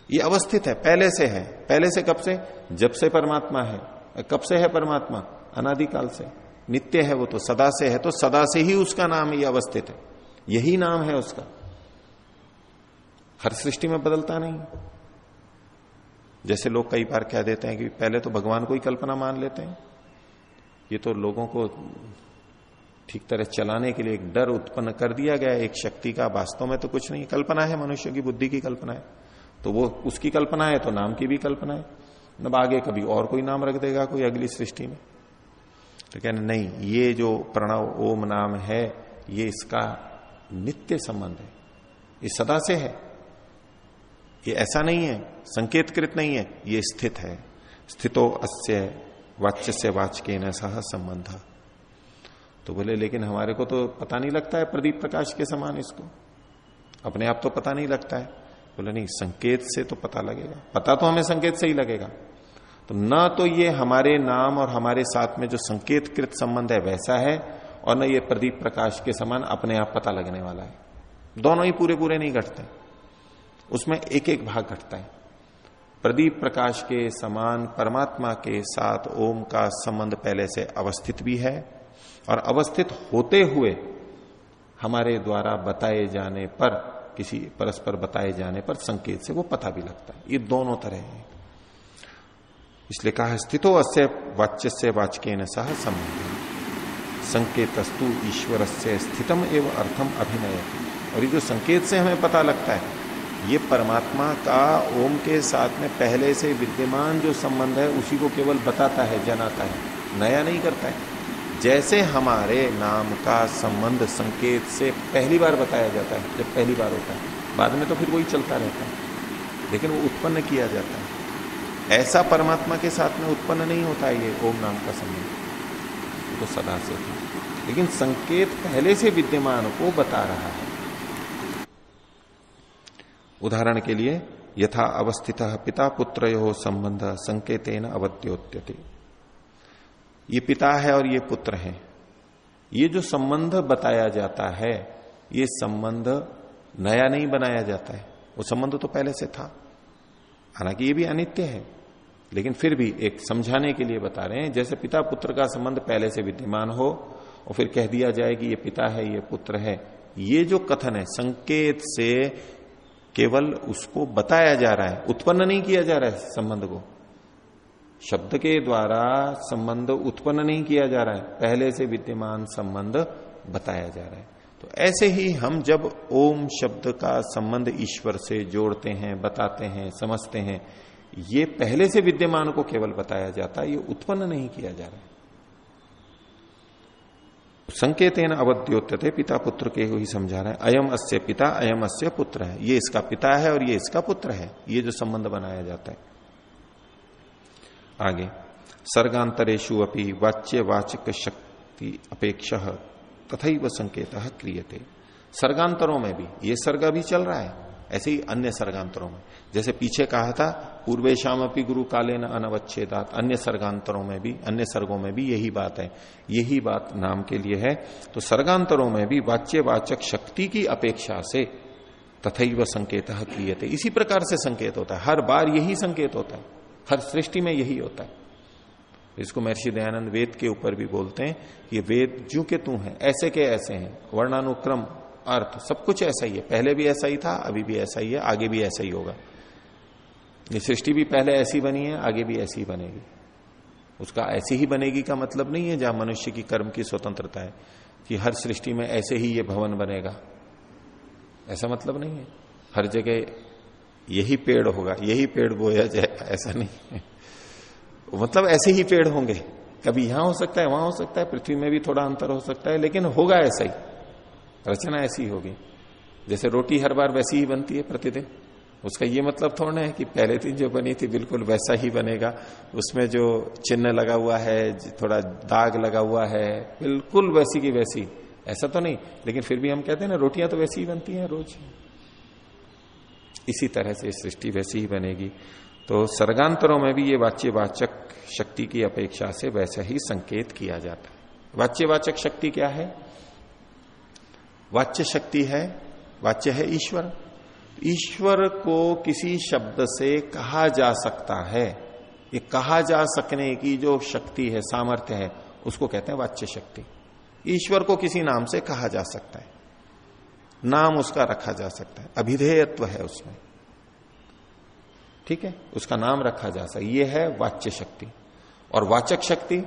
ये अवस्थित है, पहले से है। पहले से कब से? जब से परमात्मा है। कब से है परमात्मा? अनादिकाल से। नित्य है वो तो, सदा से है, तो सदा से ही उसका नाम ये अवस्थित है, यही नाम है उसका। हर सृष्टि में बदलता नहीं। जैसे लोग कई बार कह देते हैं कि पहले तो भगवान को ही कल्पना मान लेते हैं। ये तो लोगों को ठीक तरह चलाने के लिए एक डर उत्पन्न कर दिया गया है, एक शक्ति का। वास्तव में तो कुछ नहीं, कल्पना है, मनुष्य की बुद्धि की कल्पना है। तो वो उसकी कल्पना है तो नाम की भी कल्पना है। अब आगे कभी और कोई नाम रख देगा कोई अगली सृष्टि में। तो कहना नहीं, ये जो प्रणव ओम नाम है ये इसका नित्य संबंध है, ये सदा से है, ये ऐसा नहीं है, संकेतकृत नहीं है, ये स्थित है। स्थितो अस्य वाच्य से वाचकेन सह संबंध। तो बोले लेकिन हमारे को तो पता नहीं लगता है प्रदीप प्रकाश के समान, इसको अपने आप तो पता नहीं लगता है। बोले नहीं, संकेत से तो पता लगेगा, पता तो हमें संकेत से ही लगेगा। तो ना तो ये हमारे नाम और हमारे साथ में जो संकेतकृत संबंध है वैसा है, और न ये प्रदीप प्रकाश के समान अपने आप पता लगने वाला है। दोनों ही पूरे पूरे नहीं घटते, उसमें एक एक भाग घटता है। प्रदीप प्रकाश के समान परमात्मा के साथ ओम का संबंध पहले से अवस्थित भी है, और अवस्थित होते हुए हमारे द्वारा बताए जाने पर, किसी परस्पर बताए जाने पर संकेत से वो पता भी लगता है। ये दोनों तरह है। इसलिए कहा स्थितो अस्य वाच्य से वाचकेन सह संबंध संकेतस्तु ईश्वर से स्थितम एवं अर्थम अभिनयति। और ये जो संकेत से हमें पता लगता है ये परमात्मा का ओम के साथ में पहले से विद्यमान जो संबंध है उसी को केवल बताता है, जनाता है, नया नहीं करता है। जैसे हमारे नाम का संबंध संकेत से पहली बार बताया जाता है, जब पहली बार होता है, बाद में तो फिर वही चलता रहता है, लेकिन वो उत्पन्न किया जाता है। ऐसा परमात्मा के साथ में उत्पन्न नहीं होता है ये ओम नाम का संबंध, तो सदा से था, लेकिन संकेत पहले से विद्यमान को बता रहा है। उदाहरण के लिए यथा अवस्थित पिता पुत्रयोः संबंध संकेतेन अवद्योत्यते, ये पिता है और ये पुत्र है, ये जो संबंध बताया जाता है ये संबंध नया नहीं बनाया जाता है, वो संबंध तो पहले से था। हालांकि ये भी अनित्य है, लेकिन फिर भी एक समझाने के लिए बता रहे हैं। जैसे पिता पुत्र का संबंध पहले से विद्यमान हो और फिर कह दिया जाए कि ये पिता है ये पुत्र है, ये जो कथन है संकेत से केवल उसको बताया जा रहा है, उत्पन्न नहीं किया जा रहा है संबंध को। शब्द के द्वारा संबंध उत्पन्न नहीं किया जा रहा है, पहले से विद्यमान संबंध बताया जा रहा है। तो ऐसे ही हम जब ओम शब्द का संबंध ईश्वर से जोड़ते हैं, बताते हैं, समझते हैं, ये पहले से विद्यमान को केवल बताया जाता है, ये उत्पन्न नहीं किया जा रहा है। संकेतेन अवद्योत्यते, पिता पुत्र के ही समझा रहा है। अयम अस्य पिता अयम अस्य पुत्र है, ये इसका पिता है और ये इसका पुत्र है, ये जो संबंध बनाया जाता है। आगे सर्गांतरेषु अपि वाच्य वाचक शक्ति अपेक्षा तथैव संकेतः क्रियते। सर्गांतरों में भी, ये सर्ग भी चल रहा है, ऐसे ही अन्य सर्गांतरों में, जैसे पीछे कहा था पूर्वेशाम अपि गुरु कालेन अनवच्छेदात, अन्य सर्गांतरों में भी, अन्य सर्गों में भी यही बात है, यही बात नाम के लिए है। तो सर्गांतरों में भी वाच्यवाचक शक्ति की अपेक्षा से तथैव संकेतः क्रियते, इसी प्रकार से संकेत होता है, हर बार यही संकेत होता है, हर सृष्टि में यही होता है। इसको महर्षि दयानंद वेद के ऊपर भी बोलते हैं कि वेद ज्यों के तू है, ऐसे के ऐसे हैं, वर्णानुक्रम अर्थ सब कुछ ऐसा ही है, पहले भी ऐसा ही था, अभी भी ऐसा ही है, आगे भी ऐसा ही होगा। ये सृष्टि भी पहले ऐसी बनी है, आगे भी ऐसी ही बनेगी। उसका ऐसी ही बनेगी का मतलब नहीं है जहां मनुष्य की कर्म की स्वतंत्रता है कि हर सृष्टि में ऐसे ही ये भवन बनेगा, ऐसा मतलब नहीं है। हर जगह यही पेड़ होगा, यही पेड़ बोया जाए, ऐसा नहीं है। मतलब ऐसे ही पेड़ होंगे, कभी यहां हो सकता है, वहां हो सकता है, पृथ्वी में भी थोड़ा अंतर हो सकता है, लेकिन होगा ऐसा ही, रचना ऐसी ही होगी। जैसे रोटी हर बार वैसी ही बनती है प्रतिदिन, उसका ये मतलब थोड़ा है कि पहले दिन जो बनी थी बिल्कुल वैसा ही बनेगा, उसमें जो चिन्ह लगा हुआ है, थोड़ा दाग लगा हुआ है, बिल्कुल वैसी की वैसी, ऐसा तो नहीं। लेकिन फिर भी हम कहते हैं ना रोटियां तो वैसी ही बनती हैं रोज, इसी तरह से सृष्टि वैसी ही बनेगी। तो सर्गांतरों में भी ये वाच्यवाचक शक्ति की अपेक्षा से वैसा ही संकेत किया जाता है। वाच्यवाचक शक्ति क्या है? वाच्य शक्ति है, वाच्य है ईश्वर। ईश्वर को किसी शब्द से कहा जा सकता है, ये कहा जा सकने की जो शक्ति है, सामर्थ्य है, उसको कहते हैं वाच्य शक्ति। ईश्वर को किसी नाम से कहा जा सकता है, नाम उसका रखा जा सकता है, अभिधेयत्व है उसमें, ठीक है, उसका नाम रखा जा सकता है, ये है वाच्य शक्ति। और वाचक शक्ति,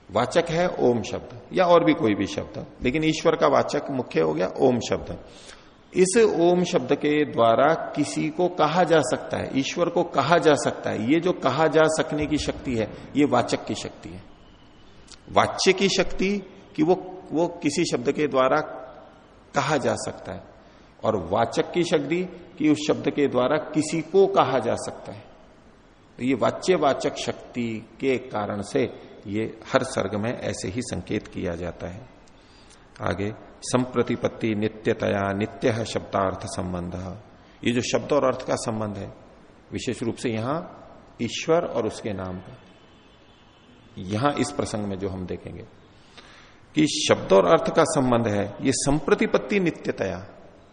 वाचक है ओम शब्द या और भी कोई भी शब्द, लेकिन ईश्वर का वाचक मुख्य हो गया ओम शब्द। इस ओम शब्द के द्वारा किसी को कहा जा सकता है, ईश्वर को कहा जा सकता है। ये जो कहा जा सकने की शक्ति है, ये वाचक की शक्ति है। वाच्य की शक्ति कि वो किसी शब्द के द्वारा कहा जा सकता है, और वाचक की शक्ति कि उस शब्द के द्वारा किसी को कहा जा सकता है। तो ये वाच्यवाचक शक्ति के कारण से ये हर सर्ग में ऐसे ही संकेत किया जाता है। आगे संप्रतिपत्ति नित्यतया नित्य शब्दार्थ संबंध, ये जो शब्द और अर्थ का संबंध है, विशेष रूप से यहां ईश्वर और उसके नाम का, यहां इस प्रसंग में जो हम देखेंगे कि शब्द और अर्थ का संबंध है, ये संप्रतिपत्ति नित्यतया,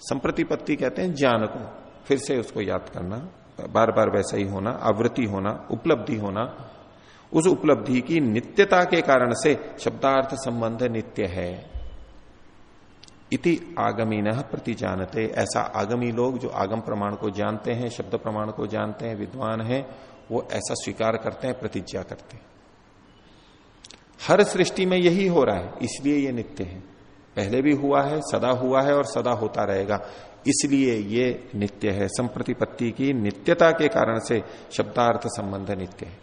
संप्रतिपत्ति कहते हैं ज्ञान को, फिर से उसको याद करना, बार बार वैसा ही होना, आवृत्ति होना, उपलब्धि होना, उस उपलब्धि की नित्यता के कारण से शब्दार्थ संबंध नित्य है। इति आगमीनः प्रतिजानते, ऐसा आगमी लोग जो आगम प्रमाण को जानते हैं, शब्द प्रमाण को जानते हैं, विद्वान हैं, वो ऐसा स्वीकार करते हैं, प्रतिज्ञा करते हैं। हर सृष्टि में यही हो रहा है, इसलिए ये नित्य है, पहले भी हुआ है, सदा हुआ है और सदा होता रहेगा, इसलिए ये नित्य है। संप्रतिपत्ति की नित्यता के कारण से शब्दार्थ संबंध नित्य है।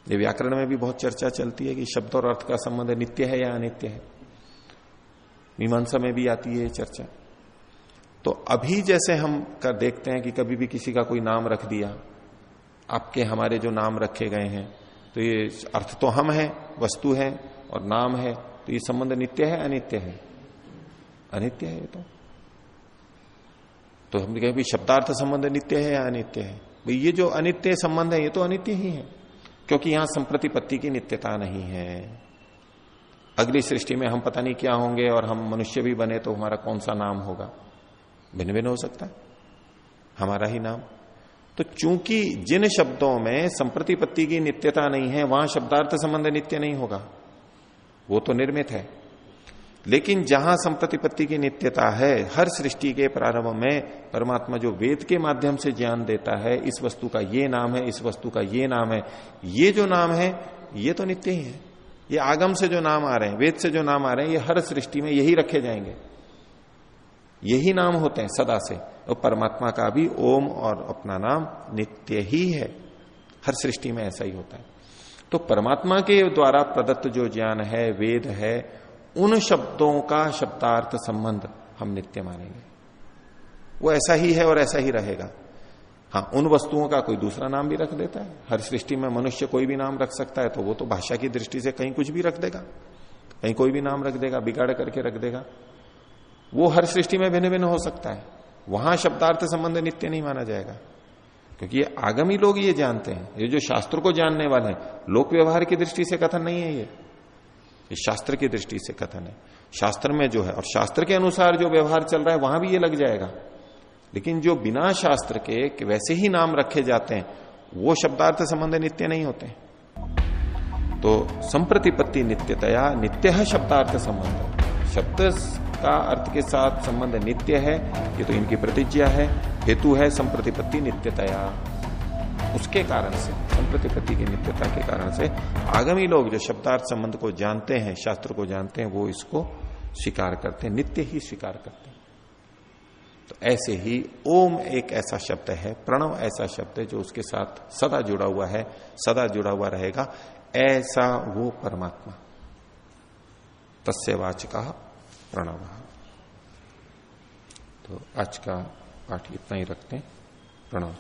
ये व्याकरण में भी बहुत चर्चा चलती है कि शब्द और अर्थ का संबंध नित्य है या अनित्य है, मीमांसा में भी आती है चर्चा। तो अभी जैसे हम कर देखते हैं कि कभी भी किसी का कोई नाम रख दिया, आपके हमारे जो नाम रखे गए हैं, तो ये अर्थ तो हम है, वस्तु है और नाम है, तो ये संबंध नित्य है अनित्य है? अनित्य है। तो हम कहें भी शब्दार्थ संबंध नित्य है या अनित्य है? भाई ये जो अनित्य संबंध है ये तो अनित्य ही है, क्योंकि यहां संप्रतिपत्ति की नित्यता नहीं है। अगली सृष्टि में हम पता नहीं क्या होंगे और हम मनुष्य भी बने तो हमारा कौन सा नाम होगा, भिन्न भिन्न हो सकता है हमारा ही नाम। तो चूंकि जिन शब्दों में संप्रतिपत्ति की नित्यता नहीं है वहां शब्दार्थ संबंध नित्य नहीं होगा, वो तो निर्मित है। लेकिन जहां संप्रतिपत्ति की नित्यता है, हर सृष्टि के प्रारंभ में परमात्मा जो वेद के माध्यम से ज्ञान देता है, इस वस्तु का ये नाम है, इस वस्तु का ये नाम है, ये जो नाम है ये तो नित्य ही है। ये आगम से जो नाम आ रहे हैं, वेद से जो नाम आ रहे हैं, ये हर सृष्टि में यही रखे जाएंगे, यही नाम होते हैं सदा से। और परमात्मा का भी ओम और अपना नाम नित्य ही है, हर सृष्टि में ऐसा ही होता है। तो परमात्मा के द्वारा प्रदत्त जो ज्ञान है, वेद है, उन शब्दों का शब्दार्थ संबंध हम नित्य मानेंगे, वो ऐसा ही है और ऐसा ही रहेगा। हाँ, उन वस्तुओं का कोई दूसरा नाम भी रख देता है। हर सृष्टि में मनुष्य कोई भी नाम रख सकता है, तो वो तो भाषा की दृष्टि से कहीं कुछ भी रख देगा, कहीं कोई भी नाम रख देगा, बिगाड़ करके रख देगा। वो हर सृष्टि में भिन्न भिन्न हो सकता है, वहां शब्दार्थ संबंध नित्य नहीं माना जाएगा, क्योंकि ये आगमी लोग ये जानते हैं। ये जो शास्त्र को जानने वाले हैं, लोक व्यवहार की दृष्टि से कथन नहीं है, ये शास्त्र की दृष्टि से कथन है। शास्त्र में जो है और शास्त्र के अनुसार जो व्यवहार चल रहा है वहां भी ये लग जाएगा। लेकिन जो बिना शास्त्र के वैसे ही नाम रखे जाते हैं, वो शब्दार्थ संबंध नित्य नहीं होते। तो संप्रतिपत्ति नित्यतया नित्य है शब्दार्थ संबंध, शब्द का अर्थ के साथ संबंध नित्य है, ये तो इनकी प्रतिज्ञा है। हेतु है संप्रतिपत्ति नित्यतया, उसके कारण से, संप्रतिपत्ति की नित्यता के कारण से आगामी लोग जो शब्दार्थ संबंध को जानते हैं, शास्त्र को जानते हैं, वो इसको स्वीकार करते हैं, नित्य ही स्वीकार करते हैं। तो ऐसे ही ओम एक ऐसा शब्द है, प्रणव ऐसा शब्द है जो उसके साथ सदा जुड़ा हुआ है, सदा जुड़ा हुआ रहेगा, ऐसा वो परमात्मा। तस्य वाचकः प्रणव। तो आज का पाठ इतना ही रखते हैं। प्रणव।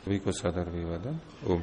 सभी को सदर विवादन। ओम।